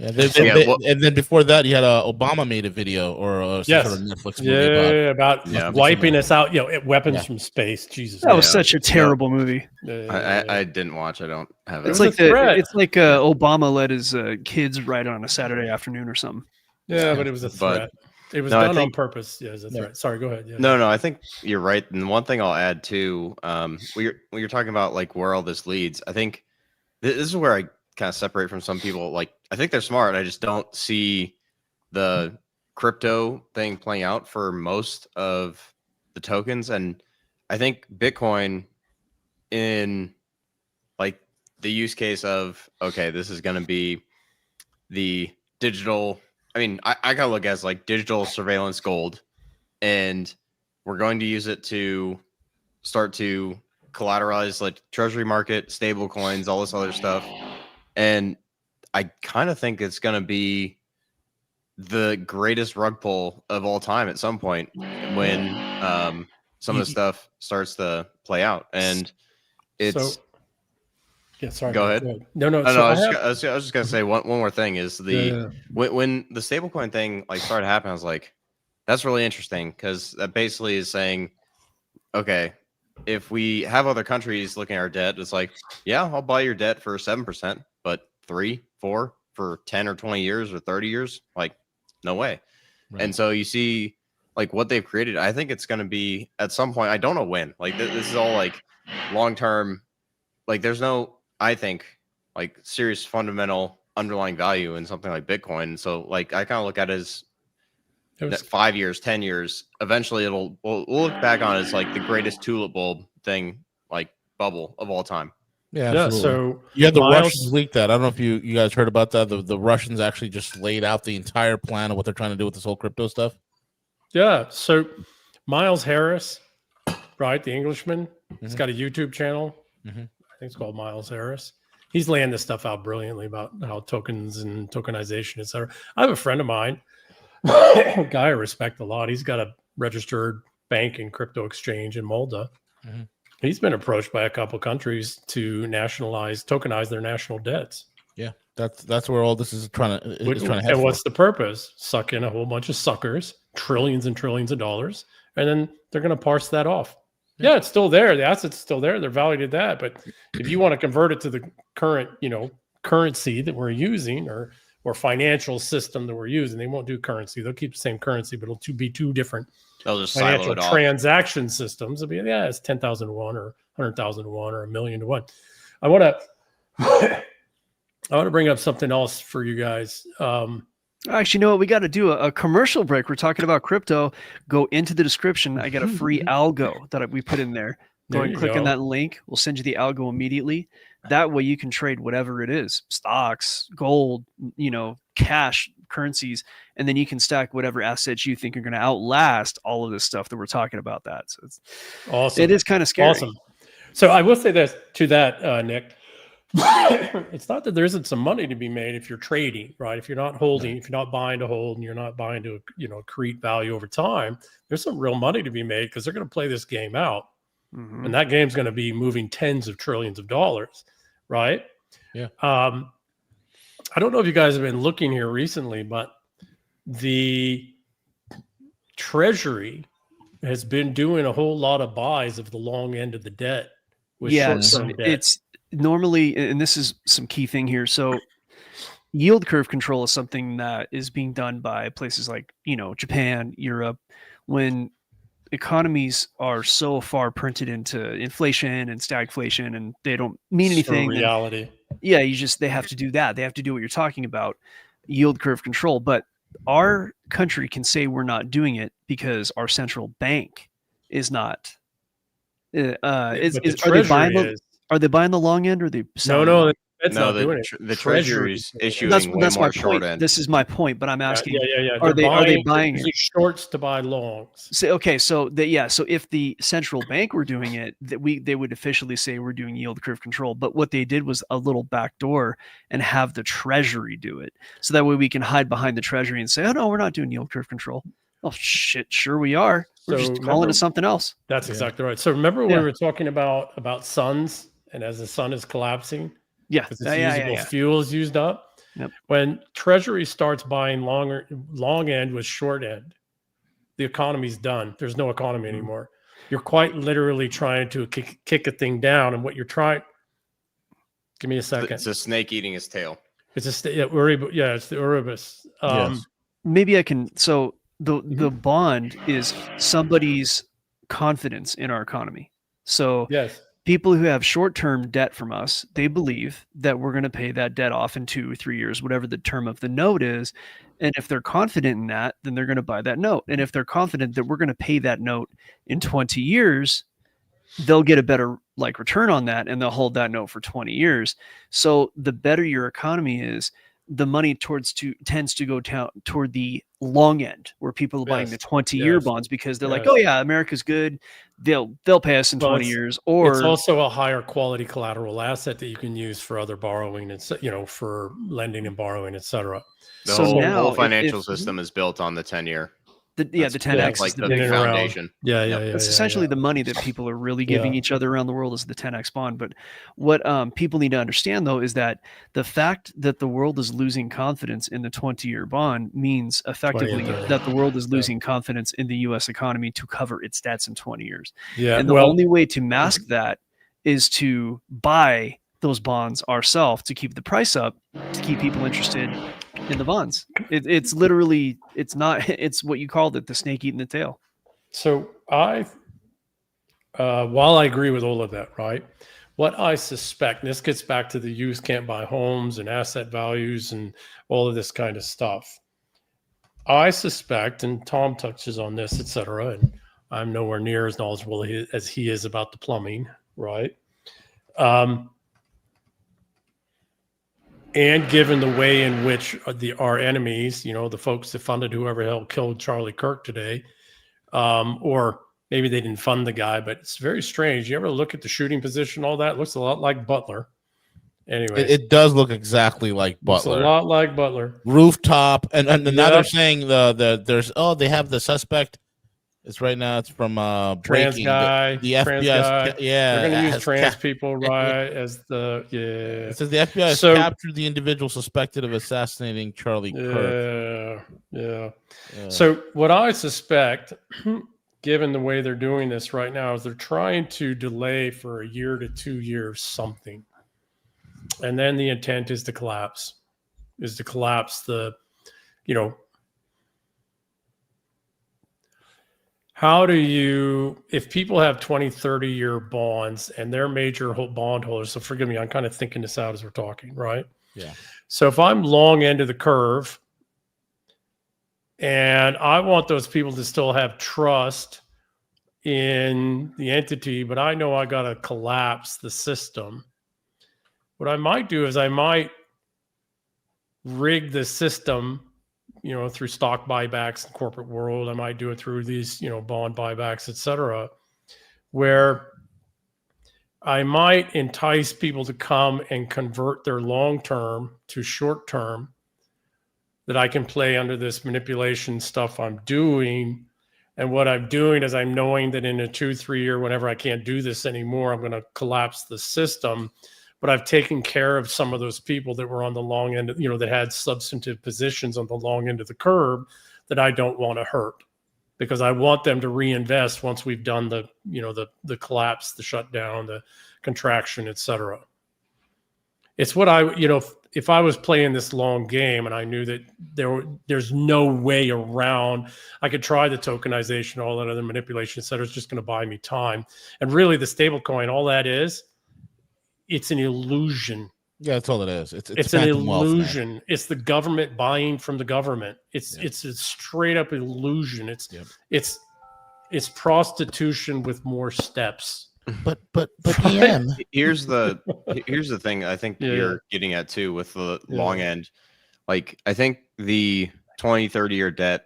And then before that, you had Obama made a video or some sort of Netflix movie about wiping us out. Weapons from space. Jesus, that was such a terrible movie. I didn't watch. I don't have it. It's like Obama let his kids ride on a Saturday afternoon or something. Yeah, but it was a threat. It was done on purpose. Yeah, it's a threat. Sorry, go ahead. Yeah. No, I think you're right. And one thing I'll add too, when you're talking about like where all this leads, I think this is where I kind of separate from some people. Like, I think they're smart. I just don't see the crypto thing playing out for most of the tokens. And I think Bitcoin, in like the use case of, okay, this is going to be the digital. I mean, I gotta look at it as like digital surveillance gold, and we're going to use it to start to collateralize like treasury market, stable coins, all this other stuff. And I kind of think it's going to be the greatest rug pull of all time at some point when some of the stuff starts to play out. And it's sorry. Go ahead. No. I was just gonna say one more thing is when the stablecoin thing like started happening, I was like, that's really interesting because that basically is saying, okay, if we have other countries looking at our debt, it's like, yeah, I'll buy your debt for 7%, but 3, 4 for 10 or 20 years or 30 years, like, no way. Right. And so you see like what they've created. I think it's going to be at some point. I don't know when. Like this is all like long term. Like there's no, I think, like serious fundamental underlying value in something like Bitcoin. So like I kind of look at it as 5 years, 10 years. Eventually, we'll look back on it as like the greatest tulip bulb thing, like bubble of all time. Yeah. So you had the Russians leak that. I don't know if you guys heard about that. The Russians actually just laid out the entire plan of what they're trying to do with this whole crypto stuff. Yeah. So Miles Harris, right, the Englishman, he's got a YouTube channel. I think it's called Miles Harris. He's laying this stuff out brilliantly about how tokens and tokenization, et cetera. I have a friend of mine, a guy I respect a lot. He's got a registered bank and crypto exchange in Malta. He's been approached by a couple of countries to tokenize their national debts. Yeah, that's where all this is trying to head and what's the purpose? Suck in a whole bunch of suckers, trillions and trillions of dollars, and then they're going to parse that off. Yeah, it's still there. The asset's still there. They're valued at that. But if you want to convert it to the current, currency that we're using or financial system that we're using, they won't do currency. They'll keep the same currency, but it'll be two different They'll just financial transaction systems. It'll be, it's 10,000 to 1 or 100,000 to 1 or 1,000,000 to 1. I want to bring up something else for you guys. Actually, you know what? We got to do a commercial break. We're talking about crypto. Go into the description. I got a free algo that we put in there. Go and click on that link. We'll send you the algo immediately. That way you can trade whatever it is, stocks, gold, cash, currencies, and then you can stack whatever assets you think are going to outlast all of this stuff that we're talking about. So it's awesome. It is kind of scary. Awesome. So I will say this to that, Nick. It's not that there isn't some money to be made if you're trading, right? If you're not holding, if you're not buying to hold, and you're not buying to accrete value over time, there's some real money to be made because they're going to play this game out. And that game's going to be moving tens of trillions of dollars, right? Yeah. I don't know if you guys have been looking here recently, but the Treasury has been doing a whole lot of buys of the long end of the debt. Yes, it's normally, and this is some key thing here. So yield curve control is something that is being done by places like, Japan, Europe, when economies are so far printed into inflation and stagflation and they don't mean anything. Reality. They have to do that. They have to do what you're talking about, yield curve control. But our country can say we're not doing it because our central bank is not. Are they buying the long end or are they selling? No, Fed's No, not doing it. the Treasury. Treasury's issuing That's way that's my more short point. end. This is my point, but I'm asking, Yeah. are they they're buying it? using shorts to buy longs? So so if the central bank were doing it, they would officially say we're doing yield curve control. But what they did was a little backdoor and have the Treasury do it, so that way we can hide behind the Treasury and say, oh no, we're not doing yield curve control. Oh shit, sure we are. We're So just calling it something else. That's exactly right. So remember when we were talking about suns, and as the sun is collapsing, Yeah, because its usable fuel is used up. Yep. When Treasury starts buying long end with short end, the economy's done. There's no economy anymore. You're quite literally trying to kick a thing down, and what you're trying. Give me a second. It's a snake eating his tail. It's it's the Uribus. Yes. Maybe I can. So the bond is somebody's confidence in our economy. So Yes. people who have short-term debt from us, they believe that we're going to pay that debt off in 2 or 3 years, whatever the term of the note is. And if they're confident in that, then they're going to buy that note. And if they're confident that we're going to pay that note in 20 years, they'll get a better return on that, and they'll hold that note for 20 years. So the better your economy is, the money tends to go toward the long end, where people are buying the 20-year bonds, because they're like, oh yeah, America's good. They'll pay us in 20 years. Or it's also a higher quality collateral asset that you can use for other borrowing and for lending and borrowing, etc. The So whole, now whole financial system is built on the 10-year. the 10x like is the the big big foundation. It's essentially the money that people are really giving each other around the world is the 10x bond. But what people need to understand, though, is that the fact that the world is losing confidence in the 20-year bond means effectively that the world is losing confidence in the U.S. economy to cover its debts in 20 years. Yeah, and the only way to mask that is to buy those bonds ourselves to keep the price up, to keep people interested in the bonds. It's literally, it's what you called it, the snake eating the tail. So while I agree with all of that, right? What I suspect, and this gets back to the youth can't buy homes and asset values and all of this kind of stuff. I suspect, and Tom touches on this, et cetera, and I'm nowhere near as knowledgeable as he is about the plumbing, right? And given the way in which our enemies, the folks that funded whoever hell killed Charlie Kirk today, or maybe they didn't fund the guy, but it's very strange. You ever look at the shooting position, all that? It looks a lot like Butler. Anyway, It does look exactly like Butler. It's a lot like Butler. Rooftop, and now they're saying they have the suspect. It's right now. It's from trans Breaking. guy, the trans FBI. guy. Yeah, they're going to use trans people, right? As the It says the FBI has captured the individual suspected of assassinating Charlie Kirk. Yeah. So what I suspect, given the way they're doing this right now, is they're trying to delay for 1 year to 2 years something, and then the intent is to collapse the, how do you, if people have 20, 30-year bonds and they're major bond holders, so forgive me, I'm kind of thinking this out as we're talking, right? Yeah. So if I'm long end of the curve and I want those people to still have trust in the entity, but I know I got to collapse the system, what I might do is I might rig the system, through stock buybacks in the corporate world. I might do it through these, bond buybacks, et cetera, where I might entice people to come and convert their long-term to short-term, that I can play under this manipulation stuff I'm doing. And what I'm doing is I'm knowing that in a 2-3 year, whenever I can't do this anymore, I'm going to collapse the system. But I've taken care of some of those people that were on the long end, that had substantive positions on the long end of the curve that I don't want to hurt, because I want them to reinvest once we've done the collapse, the shutdown, the contraction, et cetera. It's what if I was playing this long game and I knew that there's no way around, I could try the tokenization, all that other manipulation, et cetera. It's just going to buy me time. And really the stable coin, all that is, it's an illusion. Yeah, that's all it is. It's an illusion. It's the government buying from the government. It's a straight up illusion. It's prostitution with more steps. But EM. Here's the thing I think Yeah, you're getting at too with the long Yeah. end. Like I think the 20, 30-year debt,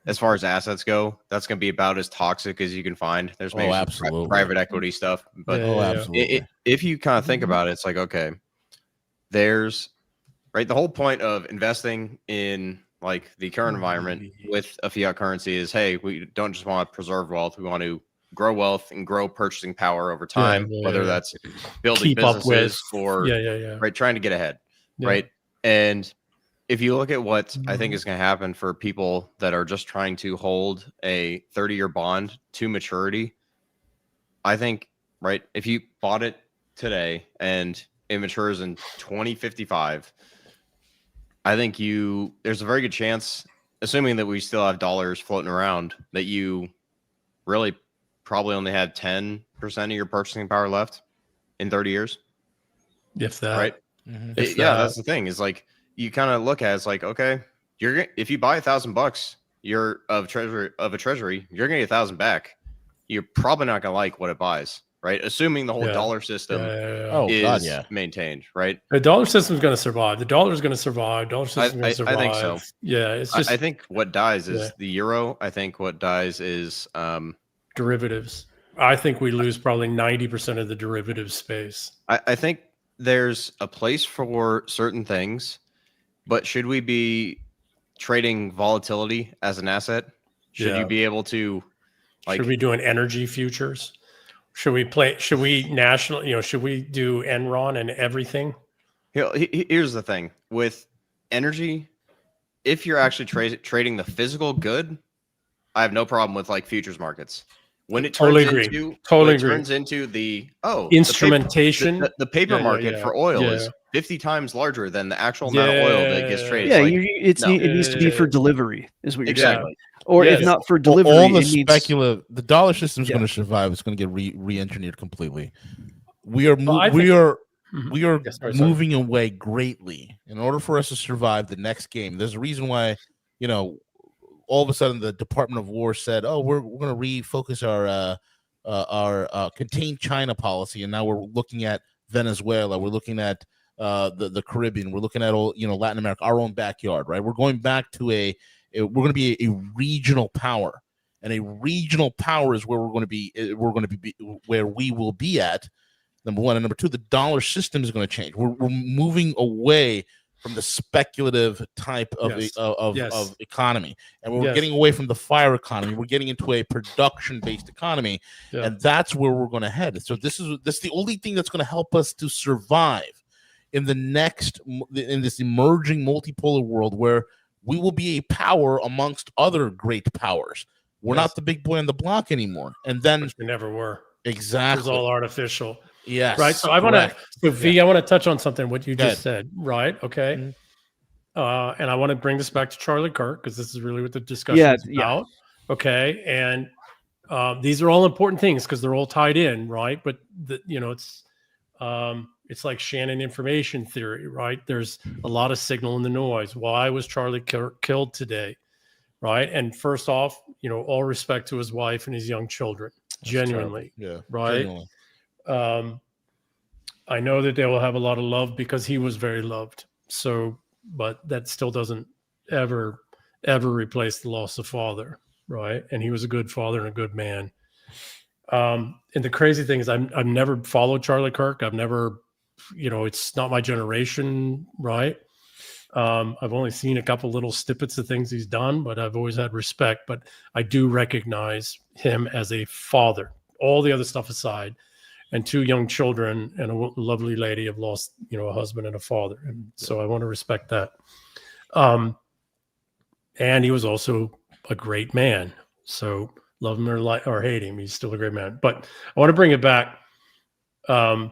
as far as assets go, that's going to be about as toxic as you can find. There's maybe some absolutely. private equity stuff, but Yeah. Absolutely. if you kind of think about it, it's like, okay, there's right. The whole point of investing in like the current environment with a fiat currency is, hey, we don't just want to preserve wealth. We want to grow wealth and grow purchasing power over time, whether that's building Keep up businesses with. or right, trying to get ahead. Right. And if you look at what I think is going to happen for people that are just trying to hold a 30-year bond to maturity, I think, right, if you bought it today and it matures in 2055, I think there's a very good chance, assuming that we still have dollars floating around, that you really probably only had 10% of your purchasing power left in 30 years. If that. Right? That's the thing is like, you kind of look at it, it's like, okay, if you buy $1,000 of a treasury, you're gonna get 1,000 back. You're probably not gonna like what it buys, right? Assuming the whole dollar system is maintained, right? The dollar system is going to survive. The dollar is going to survive. Dollar system is going to survive. I think so. Yeah, it's just. I think what dies is the euro. I think what dies is derivatives. I think we lose probably 90% of the derivative space. I think there's a place for certain things. But should we be trading volatility as an asset? Should you be able to, like, should we do an energy futures? Should we do Enron and everything? Here's the thing with energy. If you're actually trading the physical good, I have no problem with like futures markets. When it turns turns into the instrumentation, the paper market for oil is 50 times larger than the actual amount of oil that gets traded. It needs to be for delivery, is what you're saying. Or if not for delivery, all the speculative, the dollar system is going to survive. It's going to get re-engineered completely. We are moving away greatly in order for us to survive the next game. There's a reason why, all of a sudden the Department of War said, "Oh, we're going to refocus our contained China policy," and now we're looking at Venezuela. We're looking at the Caribbean. We're looking at all Latin America, our own backyard. Right? We're going back to we're going to be a regional power, and a regional power is where we're going to be. We're going to be where we will be at. Number one, and number two, the dollar system is going to change. We're moving away from the speculative type of economy, and we're getting away from the fire economy. We're getting into a production-based economy, and that's where we're going to head. So this is the only thing that's going to help us to survive in this emerging multipolar world where we will be a power amongst other great powers. We're not the big boy on the block anymore, and then which we never were. Exactly, it was all artificial. Yes. Right. So I want to touch on something what you just said. Right. Okay. Mm-hmm. And I want to bring this back to Charlie Kirk because this is really what the discussion is about. Okay. And these are all important things because they're all tied in, right? But it's like Shannon information theory, right? There's a lot of signal in the noise. Why was Charlie Kirk killed today? Right. And first off, all respect to his wife and his young children. That's genuinely. Terrible. Yeah. Right. Genuinely. I know that they will have a lot of love because he was very loved. So, but that still doesn't ever replace the loss of father, right? And he was a good father and a good man. And the crazy thing is, I've never followed Charlie Kirk. I've never, it's not my generation, right? I've only seen a couple little snippets of things he's done, but I've always had respect. But I do recognize him as a father. All the other stuff aside. And two young children and a lovely lady have lost, a husband and a father. And so I want to respect that. And he was also a great man. So love him or hate him, he's still a great man. But I want to bring it back. The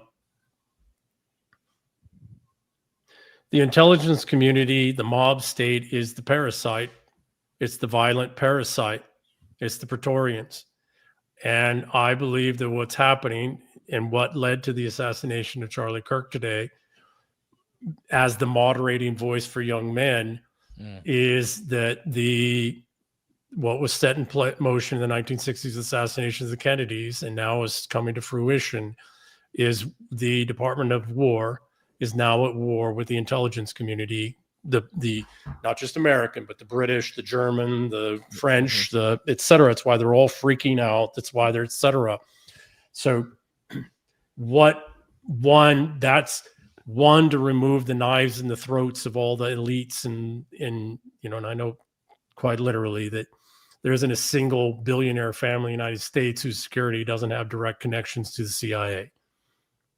intelligence community, the mob state is the parasite. It's the violent parasite. It's the Praetorians. And I believe that what's happening and what led to the assassination of Charlie Kirk today as the moderating voice for young men is that the what was set in motion in the 1960s assassinations of the Kennedys and now is coming to fruition is the Department of War is now at war with the intelligence community, the not just American, but the British, the German, the French, the et cetera. It's why they're all freaking out. That's why they're et cetera. So that's one, to remove the knives in the throats of all the elites and I know quite literally that there isn't a single billionaire family in the United States whose security doesn't have direct connections to the CIA.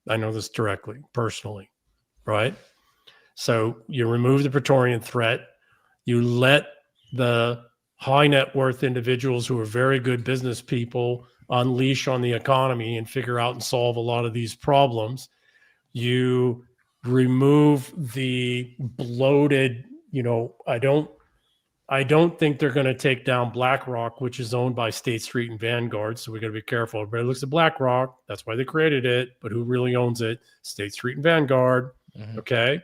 I know this directly, personally, right? So you remove the Praetorian threat, you let the high net worth individuals who are very good business people unleash on the economy and figure out and solve a lot of these problems. You remove the bloated, I don't think they're going to take down BlackRock, which is owned by State Street and Vanguard. So we got to be careful. Everybody looks at BlackRock. That's why they created it. But who really owns it? State Street and Vanguard. Mm-hmm. Okay.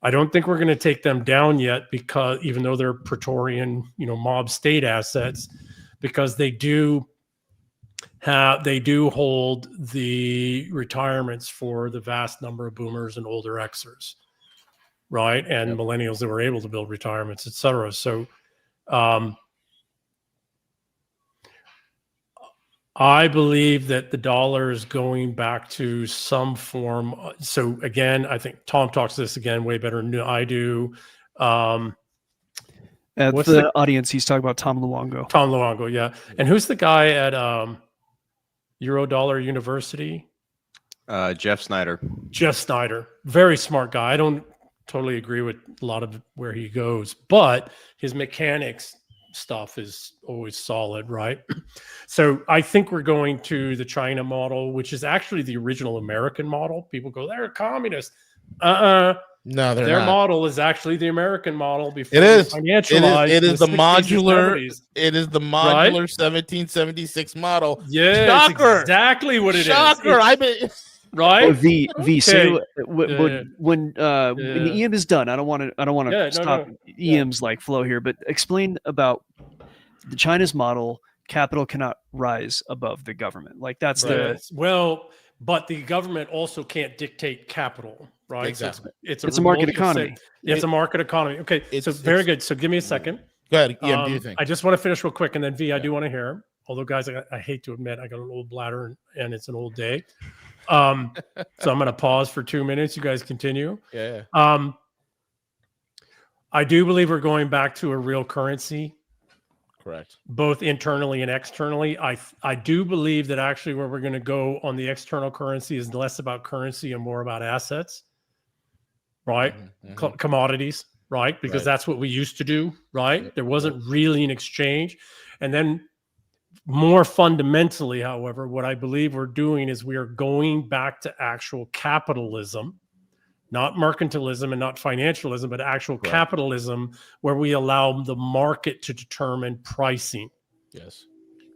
I don't think we're going to take them down yet, because even though they're Praetorian, mob state assets, because they do hold the retirements for the vast number of boomers and older Xers, right? And millennials that were able to build retirements, et cetera. So I believe that the dollar is going back to some form. So again, I think Tom talks to this again way better than I do. What's the audience? He's talking about Tom Luongo. Tom Luongo, yeah. And who's the guy at Eurodollar University? Jeff Snyder. Jeff Snyder, very smart guy. I don't totally agree with a lot of where he goes, but his mechanics stuff is always solid, right? So I think we're going to the China model, which is actually the original American model. People go, they're communist. No, their not. Model is actually the American model before it is financialized. It is the modular. It is the modular, right? 1776 model. Yeah, Shocker. Exactly what it Shocker. is. I bet. Right. So when EM is done, I don't want to stop EM's like flow here, but explain about the China's model. Capital cannot rise above the government. Like that's but the government also can't dictate capital, right? Exactly. So it's a market economy. It's a market economy. Okay. So very good. So give me a second. Go ahead. EM, do you think? I just want to finish real quick, and then I do want to hear. Although, guys, I hate to admit, I got an old bladder and it's an old day. So I'm going to pause for 2 minutes. You guys continue. Yeah. I do believe we're going back to a real currency. Correct. Both internally and externally. I do believe that actually where we're going to go on the external currency is less about currency and more about assets, right? Mm-hmm. Commodities, right? Because that's what we used to do, right? Yep. There wasn't really an exchange. And then more fundamentally, however, what I believe we're doing is we are going back to actual capitalism, not mercantilism and not financialism, but actual capitalism, where we allow the market to determine pricing. Yes.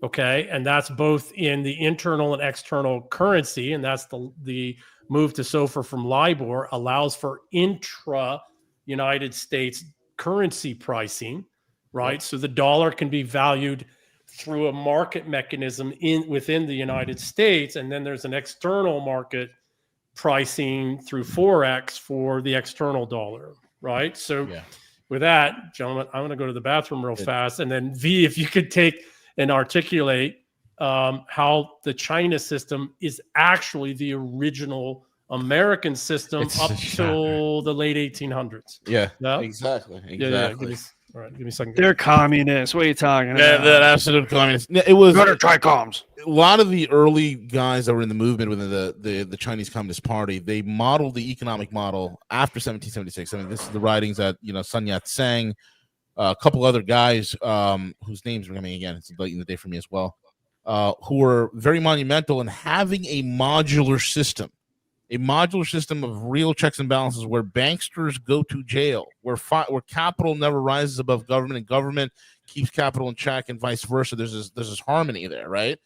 Okay. And that's both in the internal and external currency. And that's the move to SOFR from LIBOR allows for intra-United States currency pricing, right? Yep. So the dollar can be valued through a market mechanism within the United States, and then there's an external market pricing through Forex for the external dollar, right? So with that, gentlemen, I'm going to go to the bathroom real fast, and then V, if you could take and articulate how the China system is actually the original American system till the late 1800s. Yeah, exactly. Yeah. All right, give me a second. They're communists. What are you talking about? Yeah, they're absolute communists. It was better tricoms. A lot of the early guys that were in the movement within the Chinese Communist Party, they modeled the economic model after 1776. I mean, this is the writings that Sun Yat-sen, a couple other guys whose names are coming again. It's late in the day for me as well, who were very monumental in having a modular system. A modular system of real checks and balances where banksters go to jail, where capital never rises above government and government keeps capital in check and vice versa. There's this harmony there, right?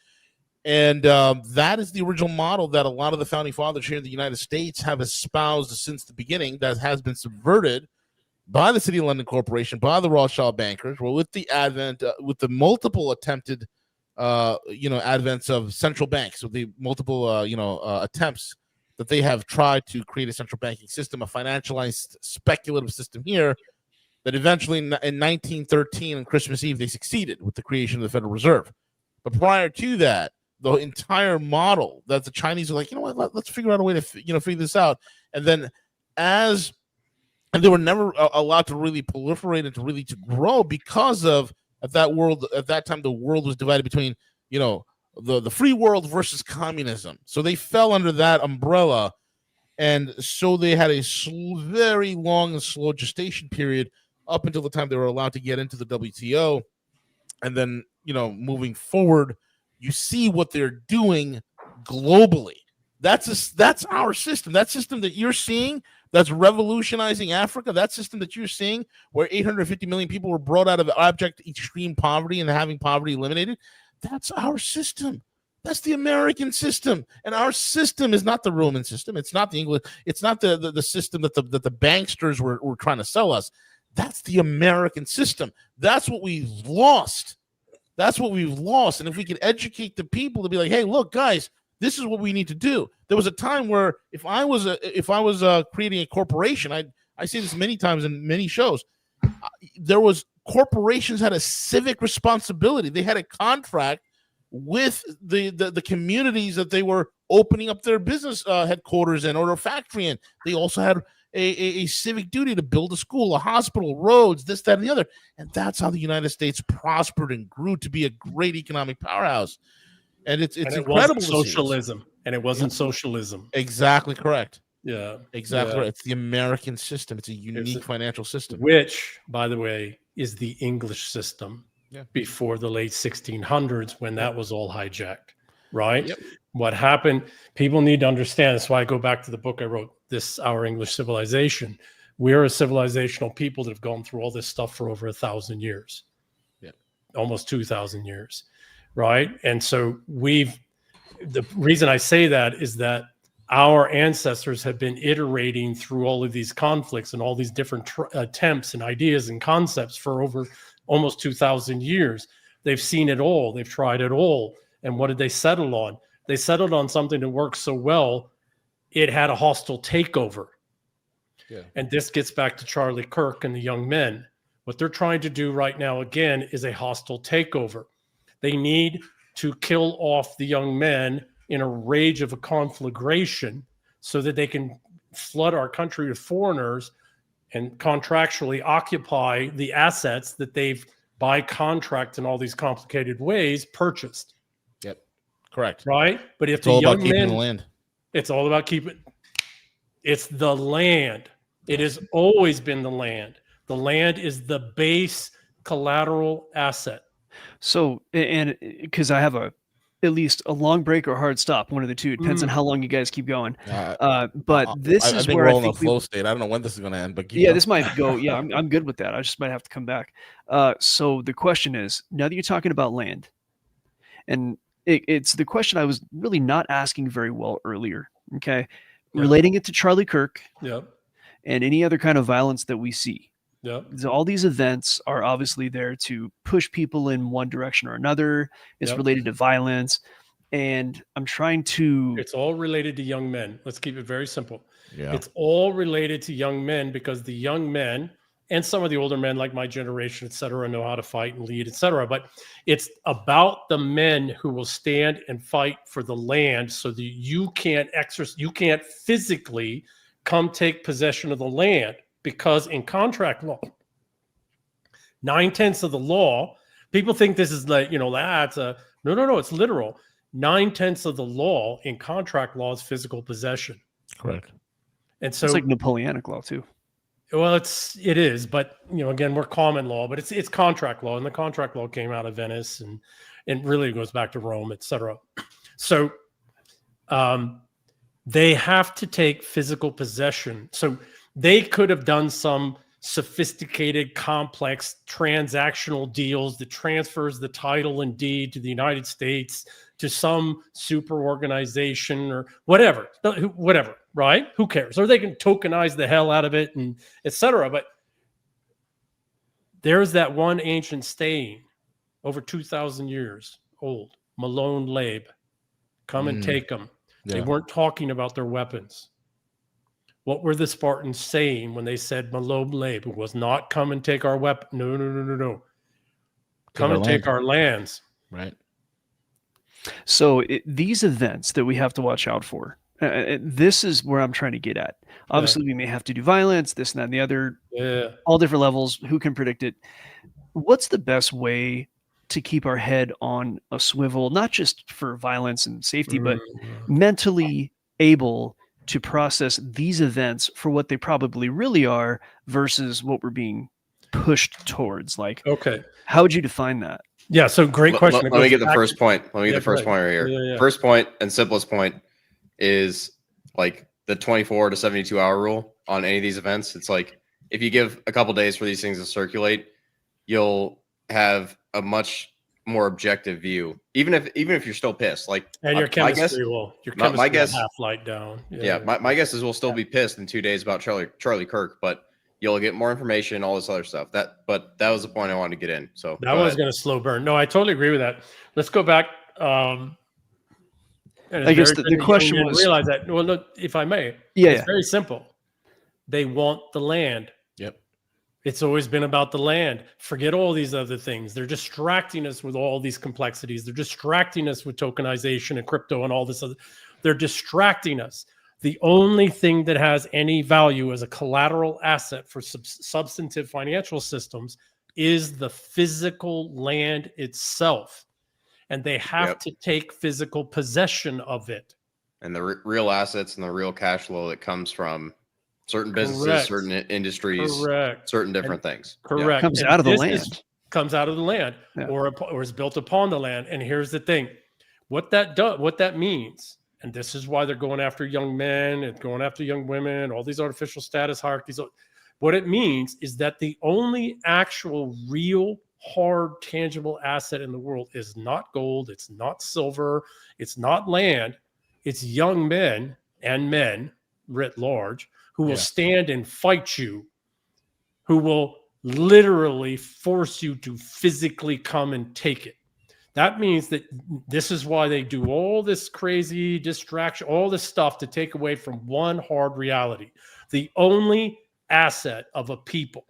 And that is the original model that a lot of the founding fathers here in the United States have espoused since the beginning, that has been subverted by the City of London Corporation, by the Rothschild bankers, well, with the advent, with the multiple attempted, advents of central banks, with the multiple, attempts that they have tried to create a central banking system, a financialized speculative system here, that eventually in 1913 on Christmas Eve, they succeeded with the creation of the Federal Reserve. But prior to that, the entire model that the Chinese are like, you know what, let's figure out a way to, figure this out. And then and they were never allowed to really proliferate and to grow because of, at that time, the world was divided between, the free world versus communism. So they fell under that umbrella. And so they had a very long and slow gestation period up until the time they were allowed to get into the WTO. And then, moving forward, you see what they're doing globally. That's our system. That system that you're seeing that's revolutionizing Africa, that system that you're seeing where 850 million people were brought out of abject extreme poverty and having poverty eliminated, that's our system. That's the American system. And our system is not the Roman system. It's not the English. It's not the system that the banksters were trying to sell us. That's the American system. That's what we've lost. That's what we've lost. And if we could educate the people to be like, hey, look, guys, this is what we need to do. There was a time where if I was creating a corporation, I say this many times in many shows, corporations had a civic responsibility. They had a contract with the communities that they were opening up their business headquarters in or their factory in. They also had a civic duty to build a school, a hospital, roads, this, that, and the other. And that's how the United States prospered and grew to be a great economic powerhouse. And it's incredible. Socialism, and it wasn't socialism. Exactly correct. Yeah, exactly right. It's the American system. It's a unique financial system, which, by the way, is the English system before the late 1600s when that was all hijacked. Right? Yep. What happened? People need to understand. That's why I go back to the book I wrote, Our English Civilization. We're a civilizational people that have gone through all this stuff for over 1,000 years, almost 2,000 years. Right. And so the reason I say that is that our ancestors have been iterating through all of these conflicts and all these different attempts and ideas and concepts for over almost 2,000 years. They've seen it all. They've tried it all. And what did they settle on? They settled on something that worked so well, it had a hostile takeover. Yeah. And this gets back to Charlie Kirk and the young men. What they're trying to do right now, again, is a hostile takeover. They need to kill off the young men in a rage of a conflagration so that they can flood our country with foreigners and contractually occupy the assets that they've, by contract in all these complicated ways, purchased. Yep, correct. Right? But if it's all about keeping the land. It's all about keeping. It's the land. It has always been the land. The land is the base collateral asset. So, and because I have at least a long break or a hard stop, one of the two. It depends on how long you guys keep going. But this is where I think a flow state. I don't know when this is going to end, but this might go. Yeah, I'm good with that. I just might have to come back. So the question is, now that you're talking about land, and it's the question I was really not asking very well earlier. Okay, relating it to Charlie Kirk. Yep. And any other kind of violence that we see. Yep. So all these events are obviously there to push people in one direction or another. It's related to violence. And I'm trying to... It's all related to young men. Let's keep it very simple. Yeah. It's all related to young men because the young men and some of the older men like my generation, et cetera, know how to fight and lead, et cetera. But it's about the men who will stand and fight for the land so that you can't physically come take possession of the land. Because in contract law, 9/10 of the law, people think this is like, that's no, it's literal. 9/10 of the law in contract law is physical possession. Correct. And so it's like Napoleonic law too. Well, it is, but again, we're common law, but it's contract law, and the contract law came out of Venice, and it really goes back to Rome, etc. So, they have to take physical possession. So. They could have done some sophisticated, complex transactional deals that transfers the title and deed to the United States to some super organization or whatever, right? Who cares? Or they can tokenize the hell out of it and et cetera. But There's that one ancient saying, over 2,000 years old, Malone Labe, come and take them. They Yeah. weren't talking about their weapons. What were the Spartans saying when they said Malone Labe? It was not come and take our weapon. No. Come and take our lands. Right. So these events that we have to watch out for, this is where I'm trying to get at. Obviously, we may have to do violence, this and that and the other, all different levels. Who can predict it? What's the best way to keep our head on a swivel, not just for violence and safety, but mentally able to process these events for what they probably really are versus what we're being pushed towards? Like, okay, how would you define that? Yeah, so great question. Let me get the first point. Let me get the first point right here. Yeah. First point and simplest point is like the 24 to 72 hour rule on any of these events. It's like if you give a couple days for these things to circulate, you'll have a much more objective view. Even if you're still pissed, like, and your chemistry will guess half light down. My guess is we'll still be pissed in 2 days about Charlie Kirk, but you'll get more information, all this other stuff. But that was the point I wanted to get in. So that was going to slow burn. No, I totally agree with that. Let's go back. I guess the question was, realize that. Well, look, if I may, it's very simple. They want the land. Yep. It's always been about the land. Forget all these other things. They're distracting us with all these complexities. They're distracting us with tokenization and crypto and all this other. They're distracting us. The only thing that has any value as a collateral asset for substantive financial systems is the physical land itself. And they have to take physical possession of it. And the real assets and the real cash flow that comes from certain businesses, certain industries, certain different things. Correct. Comes out of the land. Comes out of the land or is built upon the land. And here's the thing. What that means, and this is why they're going after young men and going after young women, all these artificial status hierarchies. What it means is that the only actual real hard tangible asset in the world is not gold, it's not silver, it's not land, it's young men and men writ large who will stand and fight you, who will literally force you to physically come and take it. That means that this is why they do all this crazy distraction, all this stuff to take away from one hard reality. The only asset of a people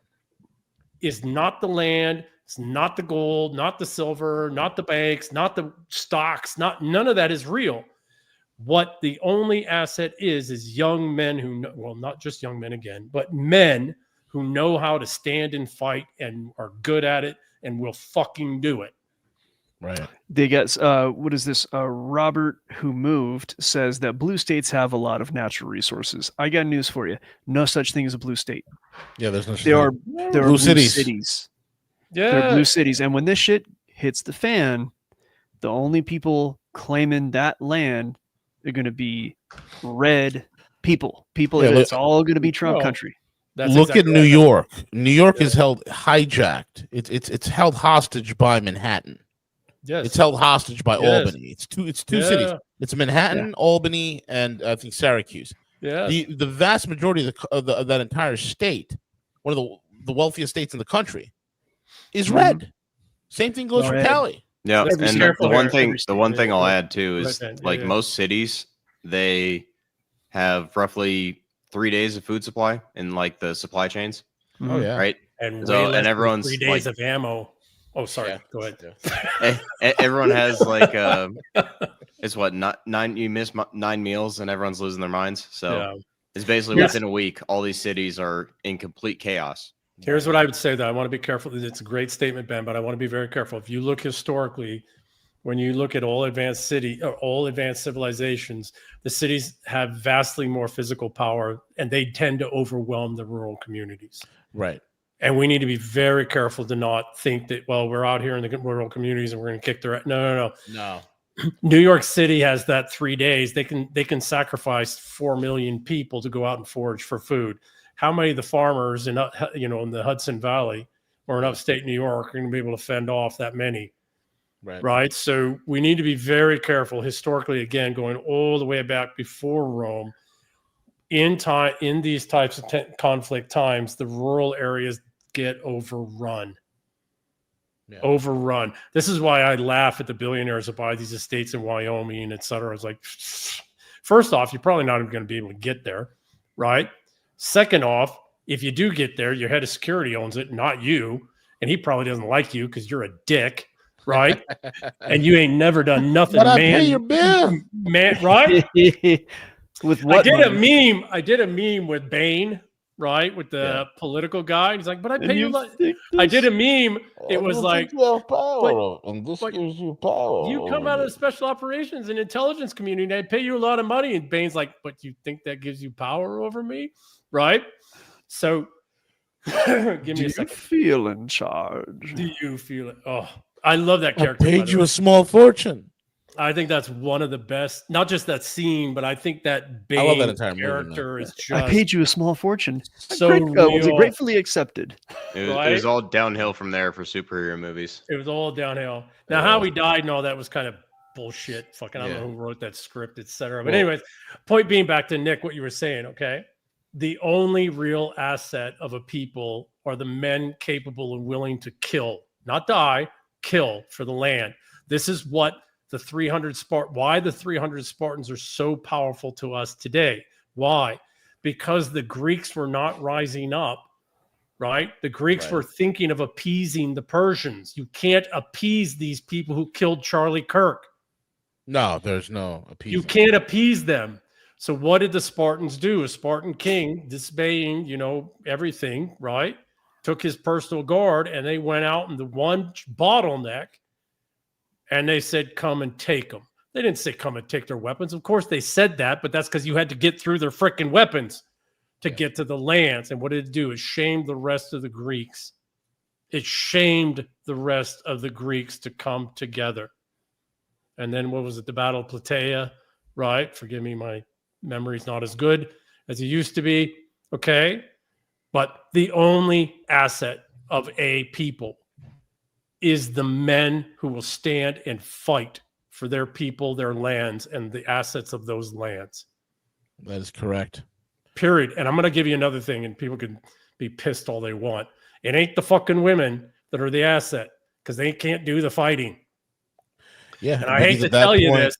is not the land, it's not the gold, not the silver, not the banks, not the stocks, none of that is real. What the only asset is young men who know, well, not just young men again, but men who know how to stand and fight and are good at it and will fucking do it. Right. They got what is this? Robert, who moved, says that blue states have a lot of natural resources. I got news for you. No such thing as a blue state. Yeah, there's no. There are blue cities. Yeah, there are blue cities, and when this shit hits the fan, the only people claiming that land are going to be red people. It's all going to be Trump country. Look at New York. New York is held hijacked. It's held hostage by Manhattan. Yes. It's held hostage by Albany. It's two cities. It's Manhattan, Albany, and I think Syracuse. Yeah. The vast majority of that entire state, one of the wealthiest states in the country, is red. Same thing goes for Cali. Yeah, and the one thing I'll add too is most cities, they have roughly 3 days of food supply in like the supply chains. Oh yeah, right. And everyone's 3 days of ammo. Oh, sorry. Go ahead. Everyone has like it's what nine. You miss 9 meals, and everyone's losing their minds. So it's basically within a week, all these cities are in complete chaos. Here's what I would say, though. I want to be careful. It's a great statement, Ben, but I want to be very careful. If you look historically, when you look at all advanced civilizations, the cities have vastly more physical power, and they tend to overwhelm the rural communities. Right. And we need to be very careful to not think that, well, we're out here in the rural communities and we're going to kick their No. New York City has that 3 days. They can sacrifice 4 million people to go out and forage for food. How many of the farmers in the Hudson Valley or in upstate New York are going to be able to fend off that many? Right. So we need to be very careful historically, again, going all the way back before Rome. In these types of conflict times, the rural areas get overrun. overrun. This is why I laugh at the billionaires that buy these estates in Wyoming, et cetera. It's like, first off, you're probably not even going to be able to get there, right? Second off, if you do get there, your head of security owns it, not you, and he probably doesn't like you because you're a dick, right? And you ain't never done nothing, But I man. pay your bill, man, right? With what? I did a meme with Bain, right, with the political guy. He's like, but I pay you. I did a meme. It was like, you have power, but- and this but gives you power. you come out of the special operations and intelligence community, and I pay you a lot of money. And Bain's like, but you think that gives you power over me, right? So, give me a second. Feel in charge? Do you feel it? Oh, I love that I character. by paid the you way. a small fortune. I think that's one of the best. Not just that scene, but I think that Bain I love that entire movie, character is just I paid you a small fortune. so Was it real. gratefully accepted? It was Right? all downhill from there for superhero movies. It was all downhill. Now, how he died and all that was kind of bullshit. Fucking, I don't know who wrote that script, etc. But Well- anyways, point being, back to Nick, what you were saying. Okay, the only real asset of a people are the men capable and willing to kill, not die, kill for the land. This is what the 300 why the 300 Spartans are so powerful to us today. Why? Because the Greeks were not rising up, right? The Greeks were thinking of appeasing the Persians. You can't appease these people who killed Charlie Kirk. No, there's no appeasing. You can't appease them. So what did the Spartans do? A Spartan king, disobeying, everything, right? Took his personal guard and they went out in the one bottleneck and they said, come and take them. They didn't say come and take their weapons. Of course they said that, but that's because you had to get through their freaking weapons to get to the lands. And what did it do? It shamed the rest of the Greeks. It shamed the rest of the Greeks to come together. And then what was it? The Battle of Plataea, right? Forgive me, my memory's not as good as it used to be. Okay. But the only asset of a people is the men who will stand and fight for their people, their lands, and the assets of those lands. That is correct. Period. And I'm going to give you another thing, and people can be pissed all they want. It ain't the fucking women that are the asset because they can't do the fighting. Yeah. And I hate to tell you this,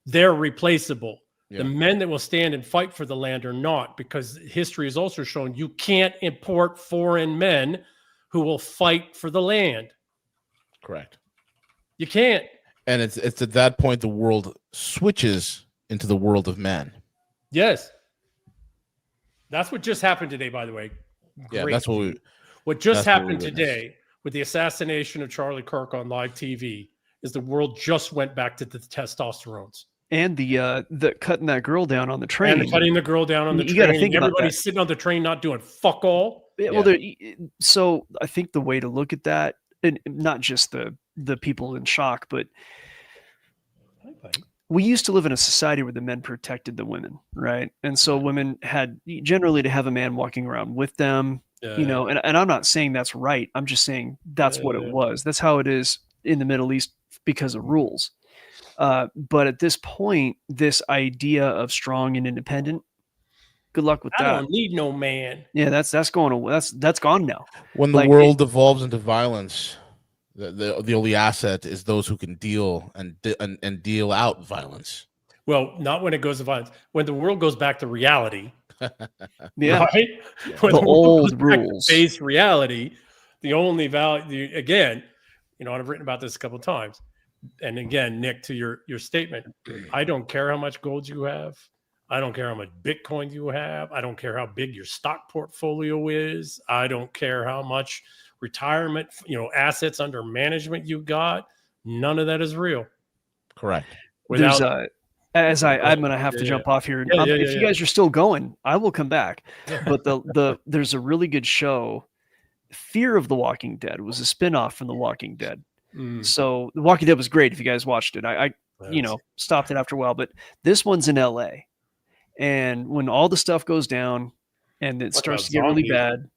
they're replaceable. The men that will stand and fight for the land are not, because history has also shown you can't import foreign men who will fight for the land. Correct. You can't. And it's at that point the world switches into the world of man. Yes. That's what just happened today, by the way. Yeah, Great. that's what we. What just that's what we happened witnessed. today with the assassination of Charlie Kirk on live TV is the world just went back to the testosterones. And the cutting that girl down on the train. And cutting the girl down on the You gotta train. think about Everybody's that. sitting on the train not doing fuck all. Yeah, well, so I think the way to look at that, and not just the people in shock, but we used to live in a society where the men protected the women, right? And so women had generally to have a man walking around with them, and I'm not saying that's right. I'm just saying that's what it was. That's how it is in the Middle East because of rules. But at this point, this idea of strong and independent, good luck with I that. don't need no man. Yeah, that's going away. That's gone now. When the Like, world devolves into violence, the only asset is those who can deal and deal out violence. Well, not when it goes to violence. When the world goes back to reality, Yeah, right? When The world old goes back to rules. base reality, the only value, again, I've written about this a couple of times. And again, Nick, to your statement, I don't care how much gold you have. I don't care how much Bitcoin you have. I don't care how big your stock portfolio is. I don't care how much retirement, assets under management you got. None of that is real. Correct. there's Without, I'm gonna have to jump off here. Yeah, If you guys are still going, I will come back. But there's a really good show. Fear of the Walking Dead was a spinoff from The Walking Dead. So The Walking Dead was great if you guys watched it. I stopped it after a while, but this one's in LA. And when all the stuff goes down and it starts to get really bad,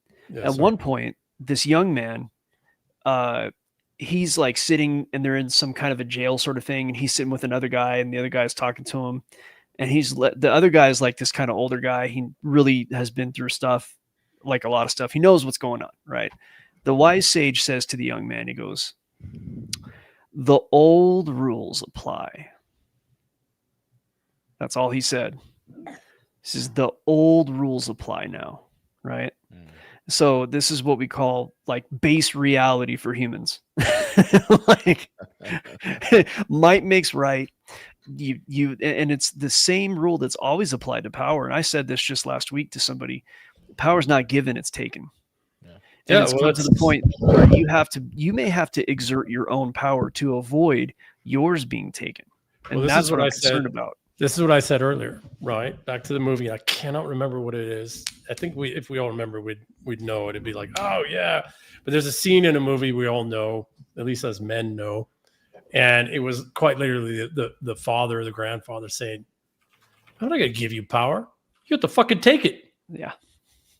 at one point, this young man, he's like sitting and they're in some kind of a jail sort of thing. And he's sitting with another guy and the other guy's talking to him. And the other guy is like this kind of older guy. He really has been through stuff, like a lot of stuff. He knows what's going on, right? The wise sage says to the young man, he goes, The old rules apply. That's all he said. This is the old rules apply now, right? So this is what we call like base reality for humans. Like might makes right. And it's the same rule that's always applied to power. And I said this just last week to somebody: power's not given, it's taken. And it's come to the point where you may have to exert your own power to avoid yours being taken. And that's what I'm concerned about. This is what I said earlier, right? Back to the movie. I cannot remember what it is. I think if we all remember, we'd know it. It'd be like, oh yeah. But there's a scene in a movie we all know, at least as men know. And it was quite literally the father or the grandfather saying, I'm not going to give you power. You have to fucking take it. Yeah.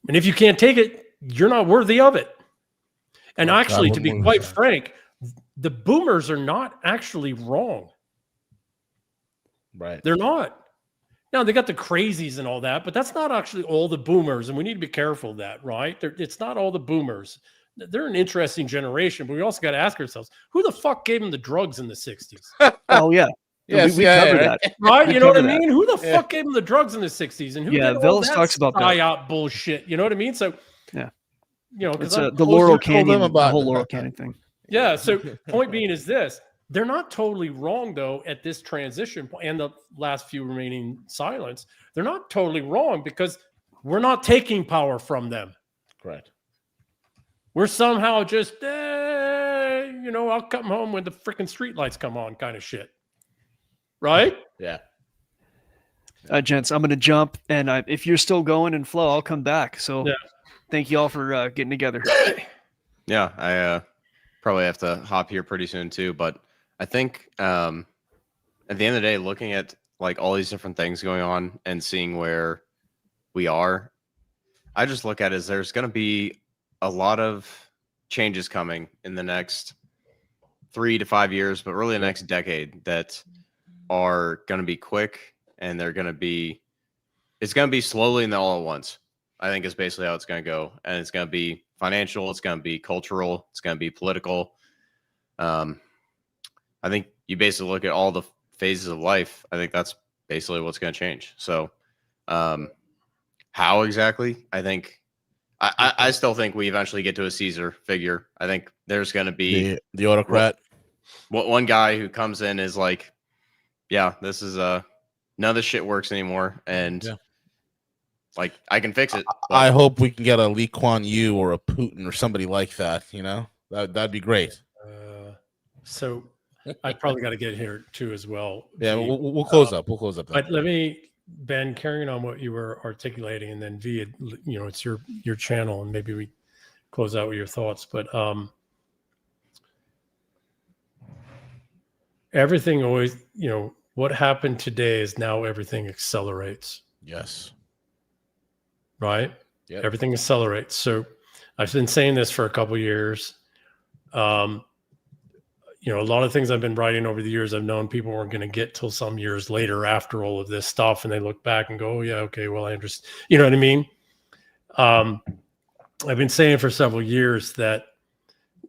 And if you can't take it, you're not worthy of it. And actually, to be quite frank, the boomers are not actually wrong. Right. They're not. Now, they got the crazies and all that, but that's not actually all the boomers. And we need to be careful of that, right? It's not all the boomers. They're an interesting generation, but we also got to ask ourselves, who the fuck gave them the drugs in the 60s? Oh, yeah. Yes, we covered that. Right? You know what I mean? Who the fuck gave them the drugs in the 60s? And who did all Veles that talks about that. psyop bullshit? You know what I mean? So, yeah. You know, it's the Laurel Canyon, the whole Laurel Canyon thing. Yeah. So, point being is this. They're not totally wrong, though, at this transition point and the last few remaining silence. They're not totally wrong because we're not taking power from them. Correct. We're somehow just, I'll come home when the freaking streetlights come on kind of shit. Right? Yeah. Gents, I'm going to jump. And if you're still going and flow, I'll come back. So thank you all for getting together. Yeah, I probably have to hop here pretty soon, too. But I think at the end of the day, looking at like all these different things going on and seeing where we are, I just look at it as there's going to be a lot of changes coming in the next 3 to 5 years, but really the next decade that are going to be quick and it's going to be slowly and all at once. I think is basically how it's going to go. And it's going to be financial. It's going to be cultural. It's going to be political. I think you basically look at all the phases of life. I think that's basically what's going to change. So how exactly? I think I still think we eventually get to a Caesar figure. I think there's going to be the autocrat. One guy who comes in is like, yeah, this is none of this shit works anymore. And like, I can fix it. I hope we can get a Lee Kuan Yew or a Putin or somebody like that. You know, that'd be great. So I probably got to get here too as well. Yeah, we'll close up. We'll close up. But let me, Ben, carrying on what you were articulating, and then V, it's your channel, and maybe we close out with your thoughts. But everything always, what happened today is now everything accelerates. Yes. Right? Yep. Everything accelerates. So I've been saying this for a couple of years. A lot of things I've been writing over the years, I've known people weren't going to get till some years later after all of this stuff. And they look back and go, oh, yeah, okay, well, I understand. You know what I mean? I've been saying for several years that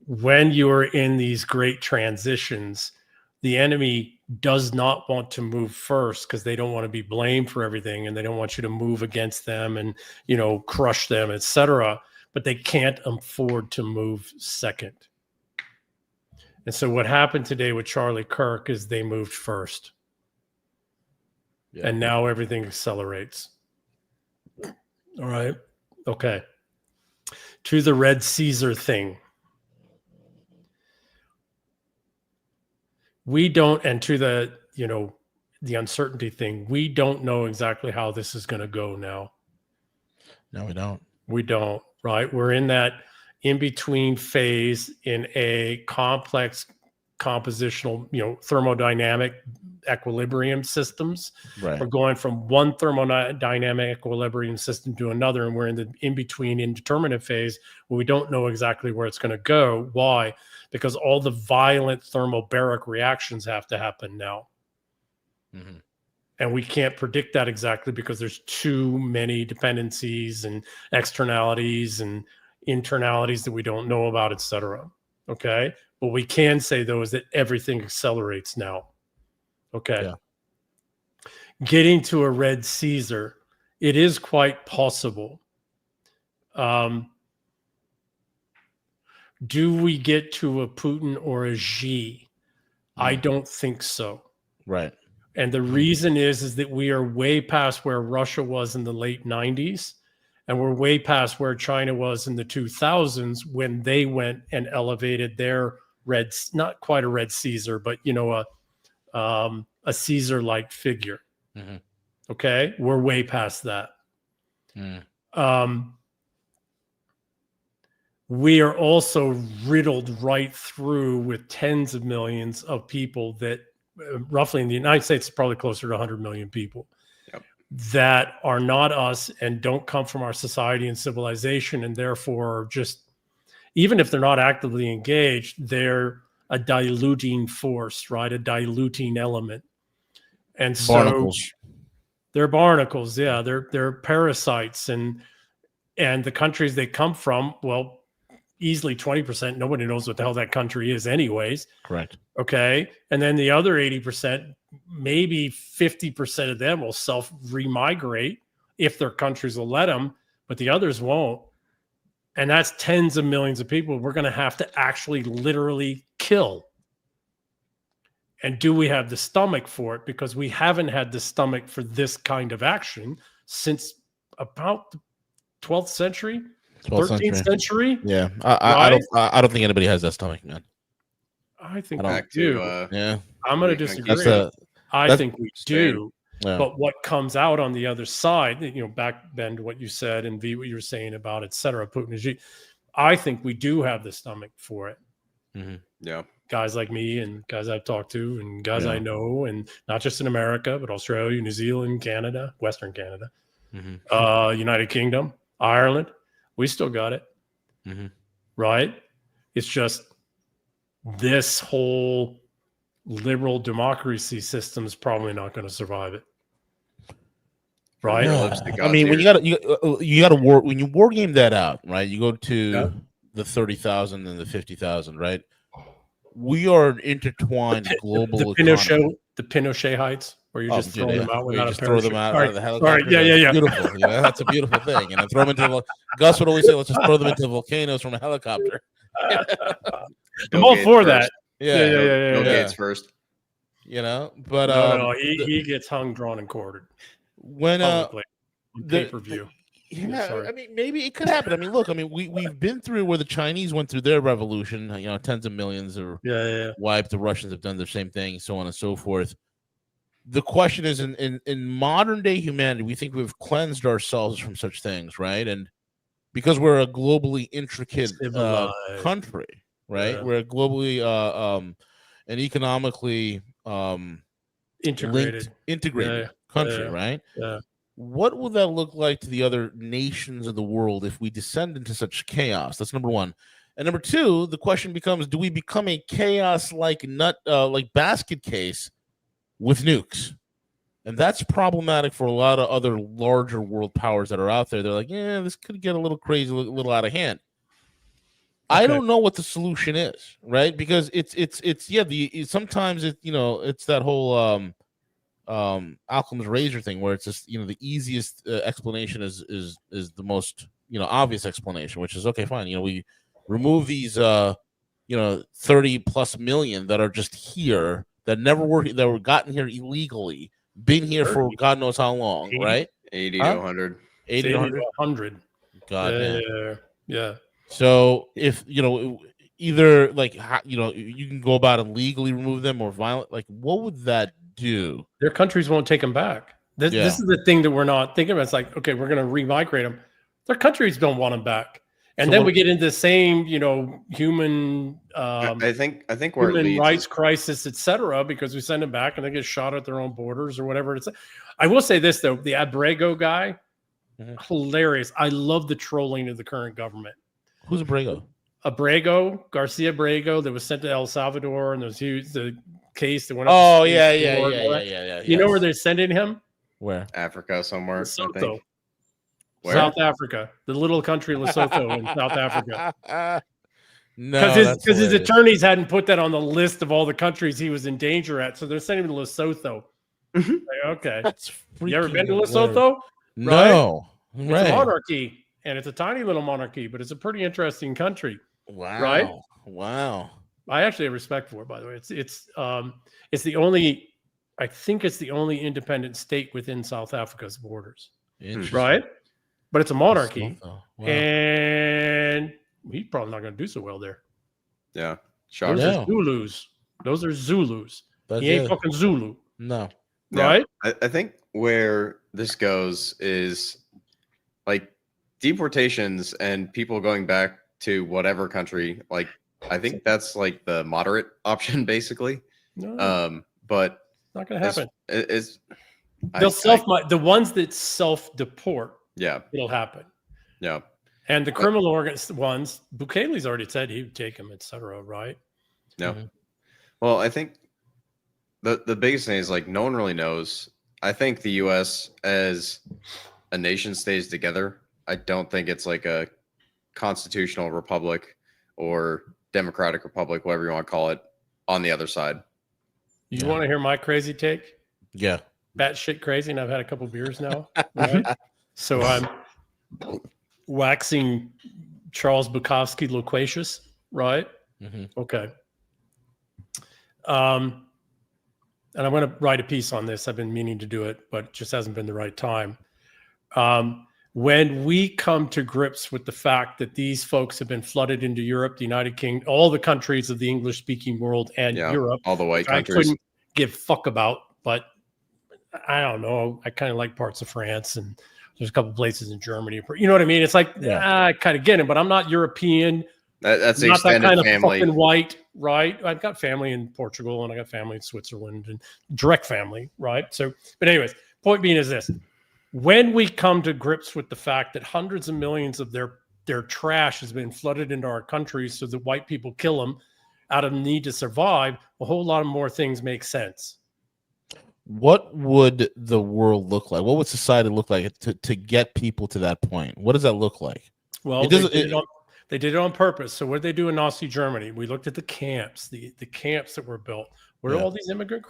when you are in these great transitions, the enemy does not want to move first because they don't want to be blamed for everything. And they don't want you to move against them and, crush them, etc. But they can't afford to move second. And so what happened today with Charlie Kirk is they moved first. Yeah. And now everything accelerates. All right. Okay. To the Red Caesar thing. We don't, and to the, the uncertainty thing, we don't know exactly how this is going to go now. No, we don't. We don't, right? We're in that in-between phase in a complex compositional, thermodynamic equilibrium systems. Right. We're going from one thermodynamic equilibrium system to another, and we're in the in-between indeterminate phase where we don't know exactly where it's going to go. Why? Because all the violent thermobaric reactions have to happen now. Mm-hmm. And we can't predict that exactly because there's too many dependencies and externalities and internalities that we don't know about, etc. Okay. What we can say, though, is that everything accelerates now. Okay. Yeah. Getting to a red Caesar, it is quite possible. Do we get to a Putin or a Xi? I don't think so. Right. And the reason is that we are way past where Russia was in the late 90s, and we're way past where China was in the 2000s when they went and elevated their red, not quite a red Caesar, but a Caesar-like figure. Mm-hmm. Okay, we're way past that. We are also riddled right through with tens of millions of people that roughly in the United States, probably closer to 100 million people that are not us and don't come from our society and civilization. And therefore just, even if they're not actively engaged, they're a diluting force, right? A diluting element. And so Barnacles. they're barnacles. Yeah. They're parasites and the countries they come from, well, easily 20%. Nobody knows what the hell that country is anyways. Correct. Okay. And then the other 80%, maybe 50% of them will self-remigrate if their countries will let them, but the others won't. And that's tens of millions of people we're going to have to actually literally kill. And do we have the stomach for it? Because we haven't had the stomach for this kind of action since about the 12th century. 13th century. Yeah, I don't think anybody has that stomach, man. I think Back we do. to I'm going to disagree. I think we do. Yeah. But what comes out on the other side, back then to what you said and V, what you were saying about et cetera, Putin and Xi, I think we do have the stomach for it. Mm-hmm. Yeah. Guys like me and guys I've talked to and guys I know, and not just in America, but Australia, New Zealand, Canada, Western Canada, United Kingdom, Ireland. We still got it, right? It's just this whole liberal democracy system is probably not going to survive it, right? I mean, when you got to war when you war game that out, right? You go to the 30,000 and the 50,000, right? We are intertwined global. The Pinochet heights. Where you just throw them out without a throw them out of the helicopter. All right, yeah. Beautiful. That's a beautiful thing. And then throw them into Gus would always say, let's just throw them into volcanoes from a helicopter. I'm all for that. Yeah. Bill Gates first. But no, he gets hung, drawn, and quartered. When pay-per-view. I mean, maybe it could happen. I mean, look, we've been through where the Chinese went through their revolution. Tens of millions are wiped. The Russians have done the same thing, so on and so forth. The question is, in modern day humanity, we think we've cleansed ourselves from such things, right? And because we're a globally intricate country, right? Yeah. We're a globally and economically integrated country, right? Yeah. What will that look like to the other nations of the world if we descend into such chaos? That's number one. And number two, the question becomes: do we become a chaos-like like basket case with nukes? And that's problematic for a lot of other larger world powers that are out there. They're like, yeah, this could get a little crazy, a little out of hand. Okay. I don't know what the solution is, right? Because sometimes it's that whole Occam's razor thing where it's just the easiest explanation is the most obvious explanation, which is okay, fine. We remove these 30 plus million that are just here, that never were, that were gotten here illegally, been here for God knows how long, 80, right? 80 to 100. 80 to 100. God, yeah. So if either you can go about and legally remove them or violent, what would that do? Their countries won't take them back. This is the thing that we're not thinking about. It's like, okay, we're going to remigrate them. Their countries don't want them back. And then we get into the same, human, I think where human rights crisis, et cetera, because we send them back and they get shot at their own borders or whatever. It's. I will say this though, the Abrego guy, hilarious. I love the trolling of the current government. Who's Abrego? Garcia Abrego, that was sent to El Salvador, and there was the case that went. Oh yeah. You know where they're sending him? Where? Africa somewhere. Lesotho. South Africa, the little country Lesotho in South Africa. No, because that's his hilarious. attorneys hadn't put that on the list of all the countries he was in danger at, so they're sending him to Lesotho. Like, okay, That's you ever been to freaking hilarious. Lesotho? No, It's a right? monarchy, and it's a tiny little monarchy, but it's a pretty interesting country. Wow, Right? wow. I actually have respect for it, by the way. It's the only, I think it's the only independent state within South Africa's borders, Interesting. right? But it's a monarchy, Wow. and he's probably not going to do so well there. Yeah. Those Shocking. Yeah. are Zulus. Those are Zulus. That's He ain't it. fucking Zulu, No. Yeah. right? I think where this goes is like deportations and people going back to whatever country. Like, I think that's like the moderate option, basically. No, But not going to happen. it's They'll the ones that self-deport, yeah, it'll happen. yeah. And the criminal ones, Bukele's already said he would take them, et cetera, right? No. Mhm. Well, I think the biggest thing is like no one really knows. I think the US as a nation stays together. I don't think it's like a constitutional republic or democratic republic, whatever you want to call it, on the other side. You Yeah. want to hear my crazy take? Yeah. Batshit crazy, and I've had a couple beers now. Right? So I'm waxing Charles Bukowski loquacious, right? Mm-hmm. Okay. And I'm going to write a piece on this. I've been meaning to do it, but it just hasn't been the right time. When we come to grips with the fact that these folks have been flooded into Europe, the United Kingdom, all the countries of the English-speaking world, and Yeah, Europe, all the white which I countries. couldn't give a fuck about, but I don't know. I kind of like parts of France, and there's a couple places in Germany. You know what I mean? It's like, I kind of get it, but I'm not European. That's the Not that extended kind of family. fucking white, right? I've got family in Portugal, and I got family in Switzerland, and direct family, right? So, but anyways, point being is this: when we come to grips with the fact that hundreds of millions of their trash has been flooded into our country so that white people kill them out of the need to survive, a whole lot of more things make sense. What would the world look like? What would society look like to get people to that point? What does that look like? Well, It they doesn't- did it on purpose. So what did they do in Nazi Germany? We looked at the camps, the camps that were built. Where are all these immigrant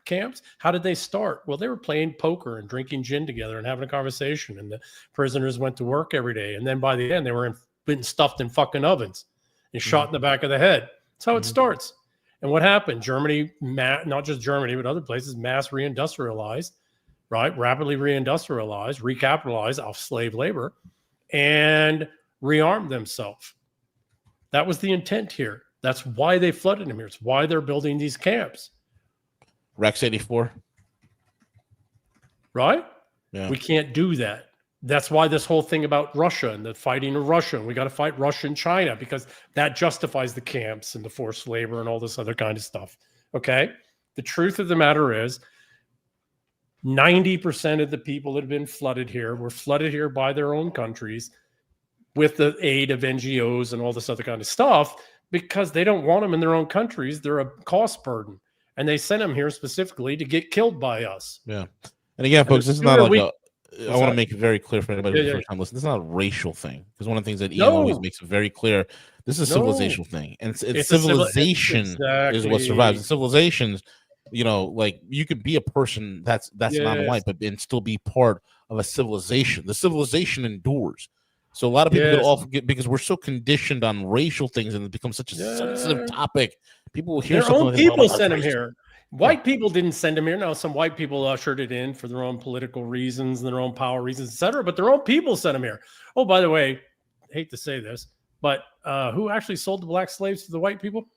camps? How did they start? Well, they were playing poker and drinking gin together and having a conversation. And the prisoners went to work every day. And then by the end, they were been stuffed in fucking ovens and shot in the back of the head. That's how it starts. And what happened? Germany, not just Germany, but other places, mass reindustrialized, right? Rapidly reindustrialized, recapitalized off slave labor, and rearmed themselves. That was the intent here. That's why they flooded them here. It's why they're building these camps. Rex 84. Right? Yeah. We can't do that. That's why this whole thing about Russia and the fighting of Russia, and we got to fight Russia and China because that justifies the camps and the forced labor and all this other kind of stuff. Okay? The truth of the matter is 90% of the people that have been flooded here were flooded here by their own countries with the aid of NGOs and all this other kind of stuff because they don't want them in their own countries. They're a cost burden. And they sent them here specifically to get killed by us. Yeah. And again, folks, this is not like I want to make it very clear for anybody who's first time listening. This is not a racial thing. Because one of the things that Ian always makes it very clear, this is a civilizational thing. And it's civilization is what survives. And civilizations, you know, like you could be a person that's non-white, but and still be part of a civilization. The civilization endures. So a lot of people get off because we're so conditioned on racial things, and it becomes such a sensitive topic. People will hear their something own like people sent them here. White people didn't send them here. Now, some white people ushered it in for their own political reasons and their own power reasons, etc. But their own people sent them here. Oh, by the way, I hate to say this, but who actually sold the black slaves to the white people?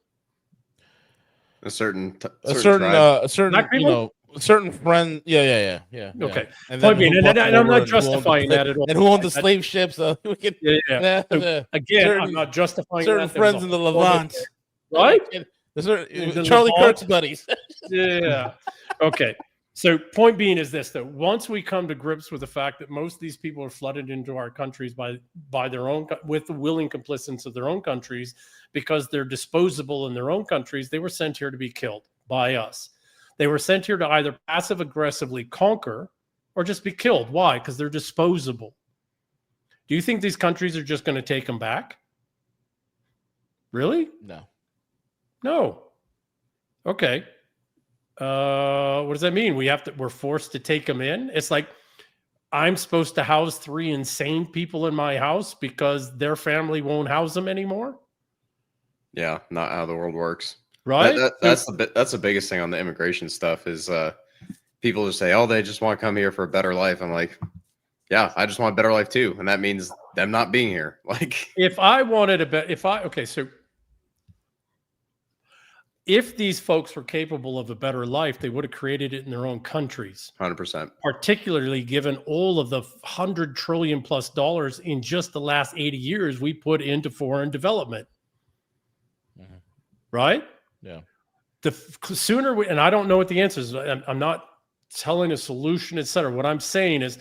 A certain you know, certain friend. Yeah. Okay. And point being, and I'm not justifying that at all. And who owned the slave ships? We can, So, again, I'm not justifying certain that. friends in the Levant, right? Charlie Kirk's buddies. Yeah. Okay. So point being is this, that once we come to grips with the fact that most of these people are flooded into our countries by their own, with the willing complicity of their own countries, because they're disposable in their own countries, they were sent here to be killed by us. They were sent here to either passive aggressively conquer or just be killed. Why? Because they're disposable. Do you think these countries are just going to take them back? Really? No. Okay. What does that mean? We're forced to take them in? It's like I'm supposed to house 3 insane people in my house because their family won't house them anymore? Yeah, not how the world works. Right? That's the biggest thing on the immigration stuff is people just say, oh, they just want to come here for a better life. I'm like, yeah, I just want a better life too. And that means them not being here. Like, if I wanted if these folks were capable of a better life, they would have created it in their own countries. 100%. Particularly given all of the $100 trillion plus in just the last 80 years we put into foreign development. Mm-hmm. Right? Yeah. The sooner and I don't know what the answer is. I'm not telling a solution, etc. What I'm saying is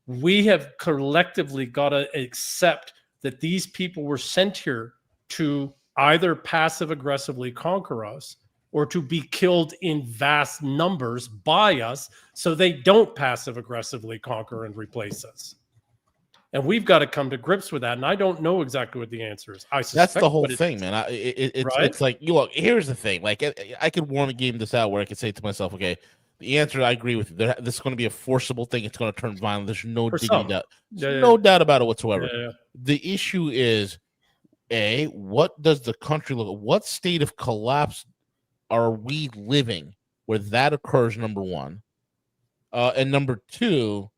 we have collectively got to accept that these people were sent here to either passive aggressively conquer us or to be killed in vast numbers by us so they don't passive aggressively conquer and replace us. And we've got to come to grips with that. And I don't know exactly what the answer is. That's the whole thing, man. It's like, look, here's the thing. Like, I could warm a game this out where I could say to myself, okay, the answer, I agree with you. This is going to be a forcible thing. It's going to turn violent. There's no digging doubt. No doubt about it whatsoever. The issue is, what does the country look? What state of collapse are we living where that occurs? Number one, and number two,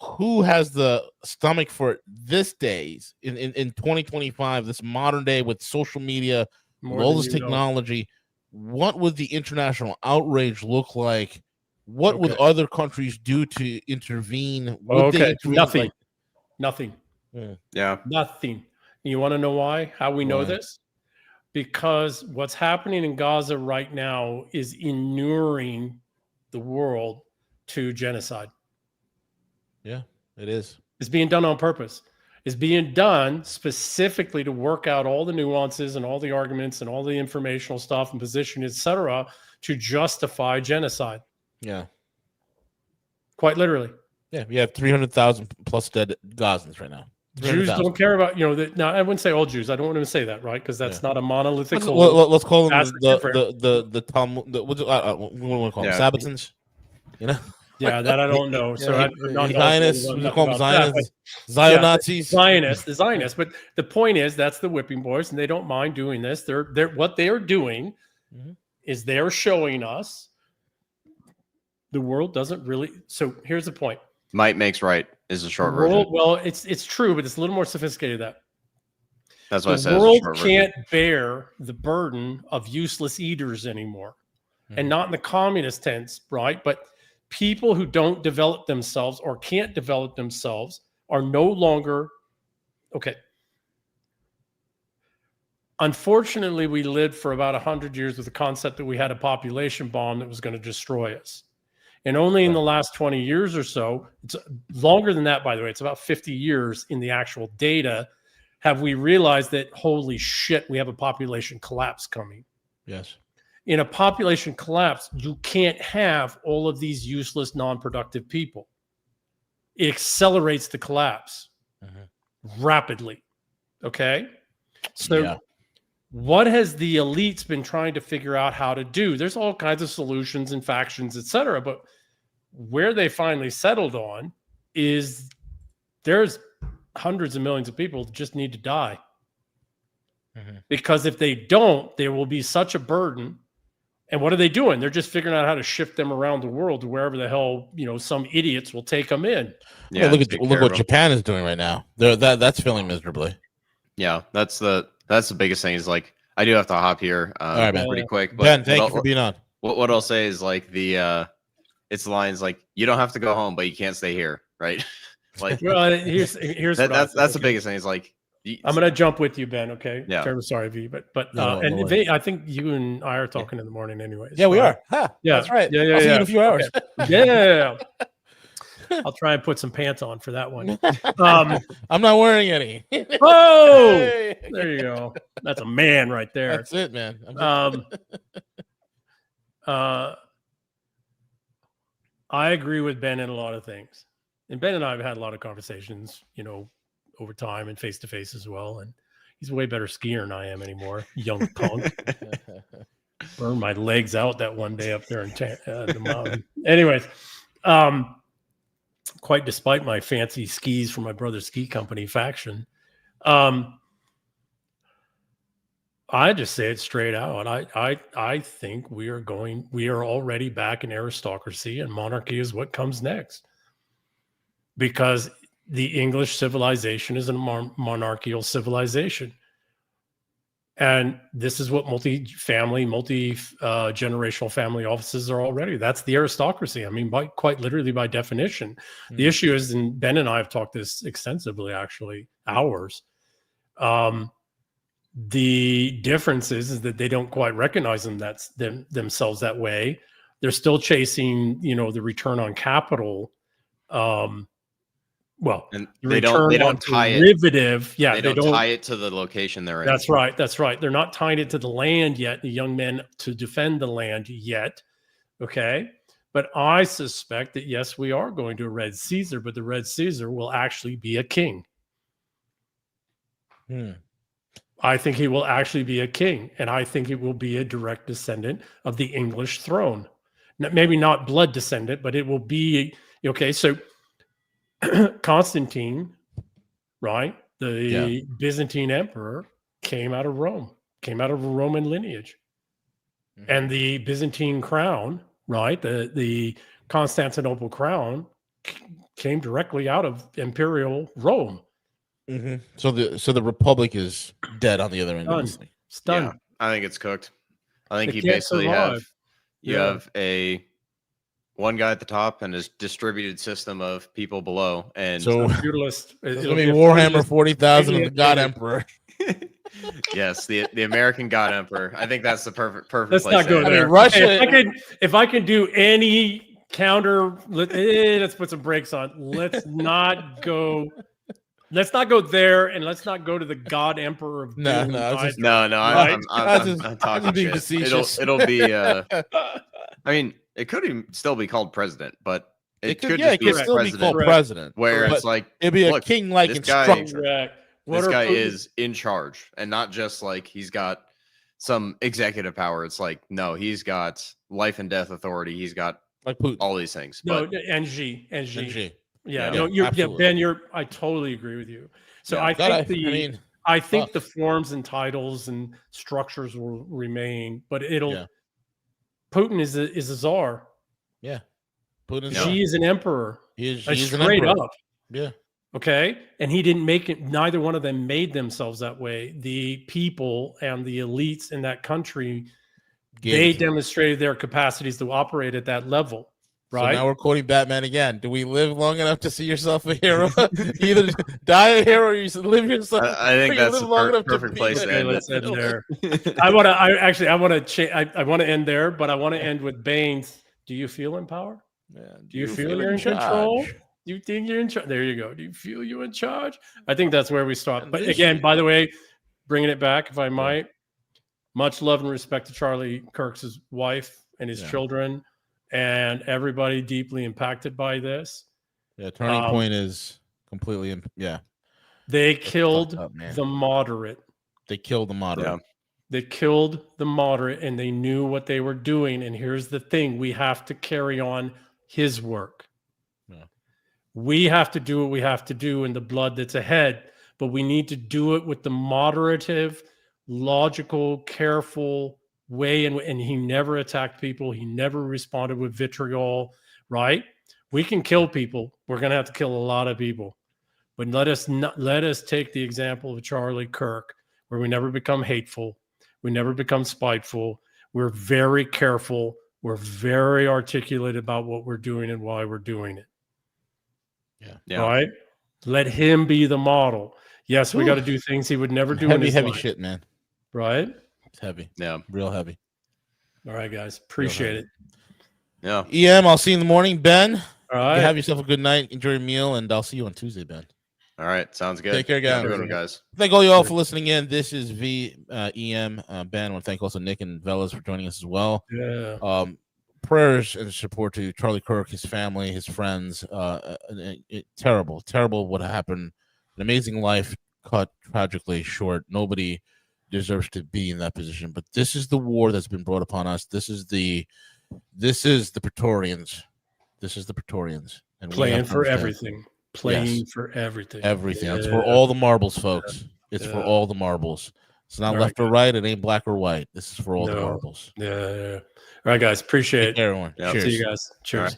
who has the stomach for it this days in 2025, this modern day with social media, with all this technology? What would the international outrage look like? What would other countries do to intervene? Would they intervene? Nothing. Yeah. Nothing. You want to know why? How we know this? Because what's happening in Gaza right now is inuring the world to genocide. Yeah, it is. It's being done on purpose. It's being done specifically to work out all the nuances and all the arguments and all the informational stuff and position, etc., to justify genocide. Yeah. Quite literally. Yeah, we have 300,000 plus dead Gazans right now. Jews don't care about, now I wouldn't say all Jews. I don't want to say that, right? Because that's not a monolithic. Let's call them the Talmud. What do we want to call them? Sabbatans? You know? Yeah, that I don't know. So Zionists, we call them Zionists, Zionazis, the Zionists. But the point is, that's the whipping boys, and they don't mind doing this. They're what they are doing is they're showing us the world doesn't really. So here's the point: might makes right is the short version. Well, it's true, but it's a little more sophisticated than that. That's what I said. The world can't bear the burden of useless eaters anymore, and not in the communist tense, right? But people who don't develop themselves or can't develop themselves are no longer okay. Unfortunately, we lived for about 100 years with the concept that we had a population bomb that was going to destroy us. And only in the last 20 years or so, it's longer than that, by the way, it's about 50 years in the actual data, have we realized that, holy shit, we have a population collapse coming. Yes. In a population collapse, you can't have all of these useless, non-productive people. It accelerates the collapse rapidly. Okay? So what has the elites been trying to figure out how to do? There's all kinds of solutions and factions, etc. But where they finally settled on is there's hundreds of millions of people that just need to die. Because if they don't, there will be such a burden. And what are they doing? They're just figuring out how to shift them around the world to wherever the hell, some idiots will take them in. Yeah, look what Japan is doing right now. That's failing miserably. Yeah, that's the biggest thing is like, I do have to hop here all right, man. pretty quick. But Ben, thank you for being on. What I'll say is like it's the lines like, you don't have to go home, but you can't stay here, right? Like, well, here's that's the biggest thing is like, I'm going to jump with you, Ben. Okay. Yeah. Terribly sorry, V, but No I think you and I are talking in the morning anyways. Yeah, we are. Huh, yeah, that's right. Yeah. I'll see you in a few hours. Okay. Yeah. I'll try and put some pants on for that one. I'm not wearing any. Oh, there you go. That's a man right there. That's it, man. I agree with Ben in a lot of things, and Ben and I have had a lot of conversations, over time and face to face as well. And He's a way better skier than I am anymore. Young punk. Burned my legs out that one day up there in the mountain. Anyways, quite despite my fancy skis from my brother's ski company faction, I just say it straight out. I think we are already back in aristocracy, and monarchy is what comes next. Because the English civilization is a monarchical civilization. And this is what multi-generational family offices are already. That's the aristocracy. I mean, quite literally by definition. The issue is, and Ben and I have talked this extensively, actually, hours. The difference is that they don't quite recognize themselves that way. They're still chasing, the return on capital. And they don't tie derivative. Yeah, they don't tie it to the location they're in. That's right. They're not tying it to the land yet. The young men to defend the land yet. Okay. But I suspect that, yes, we are going to a Red Caesar, but the Red Caesar will actually be a king. I think he will actually be a king, and I think it will be a direct descendant of the English throne. Maybe not blood descendant, but it will be, okay, so Constantine, right, the Byzantine emperor, came out of Rome, came out of a Roman lineage. And the Byzantine crown, right, the Constantinople crown came directly out of imperial Rome. So the Republic is dead on the other end. It's done. Yeah, I think it's cooked. I think you can't basically survive. have one guy at the top and his distributed system of people below. And so feudalist. It's gonna be Warhammer 40,000 of the God Emperor. Yes, the American God Emperor. I think that's the perfect Let's place not go to there. I mean, Russia. Hey, if I can do any counter, let's put some brakes on. Let's not go there, and let's not go to the God Emperor of No, Doom. no, it's just- No, Right. I'm talking being shit. facetious. It'll be. I mean, it could even still be called president, but it could just be a still be president called president. where But it's like, it'd be a look, king-like this guy- instruction. Correct. this guy is in charge, and not just like he's got some executive power. It's like, no, he's got life and death authority. He's got Like Putin. all these things. No, But NG. NG. Yeah, Yeah, no, absolutely. Ben. I totally agree with you. So Yeah. I think fuck. the forms and titles and structures will remain, but Yeah. Putin is a czar. Yeah. Putin. No. She is an emperor. He's an Straight emperor. up. Yeah. Okay. And he didn't make it, neither one of them made themselves that way. The people and the elites in that country, they demonstrated their capacities to operate at that level. Right. So now we're quoting Batman again. Do we live long enough to see yourself a hero? Either die a hero or you live yourself. I think that's the perfect place to end Let's it. end there. I want to end there, but I want to end with Baines. Do you feel in power? Do you feel you're in control? Do you think you're in charge? There you go. Do you feel you're in charge? I think that's where we start. But again, by the way, bringing it back, if I might, much love and respect to Charlie Kirk's wife and his children and everybody deeply impacted by this. Yeah, turning point is completely. They killed up, man. the moderate. They killed the moderate. Yeah. They killed the moderate, and they knew what they were doing. And here's the thing: we have to carry on his work. Yeah. We have to do what we have to do in the blood that's ahead, but we need to do it with the moderative, logical, careful way. And he never attacked people. He never responded with vitriol, right? We can kill people. We're going to have to kill a lot of people. But let us take the example of Charlie Kirk, where we never become hateful. We never become spiteful. We're very careful. We're very articulate about what we're doing and why we're doing it. Yeah. Right? Let him be the model. Yes, we got to do things he would never do in his Heavy life. shit, man. Right? It's heavy. Yeah. Real heavy. All right, guys. Appreciate it. Yeah. EM, I'll see you in the morning. Ben, All right. you have yourself a good night. Enjoy your meal, and I'll see you on Tuesday, Ben. All right. Sounds good. Take care, guys. Have a good one, guys. Thank all you all for listening in. This is EM. Ben, I want to thank also Nick and Veles for joining us as well. Yeah. Prayers and support to Charlie Kirk, his family, his friends. Terrible what happened. An amazing life cut tragically short. Nobody deserves to be in that position. But this is the war that's been brought upon us. This is the Praetorians. This is the Praetorians. And we Playing have to for understand. everything. Playing Yes. for everything. Everything. It's Yeah. for all the marbles, folks. It's for Yeah. all the marbles. It's not All left right, or right. It ain't black or white. This is for all the No. marbles. Yeah. All right, guys. Appreciate Take it. care, everyone. Yeah, Cheers. See you guys. Cheers. right.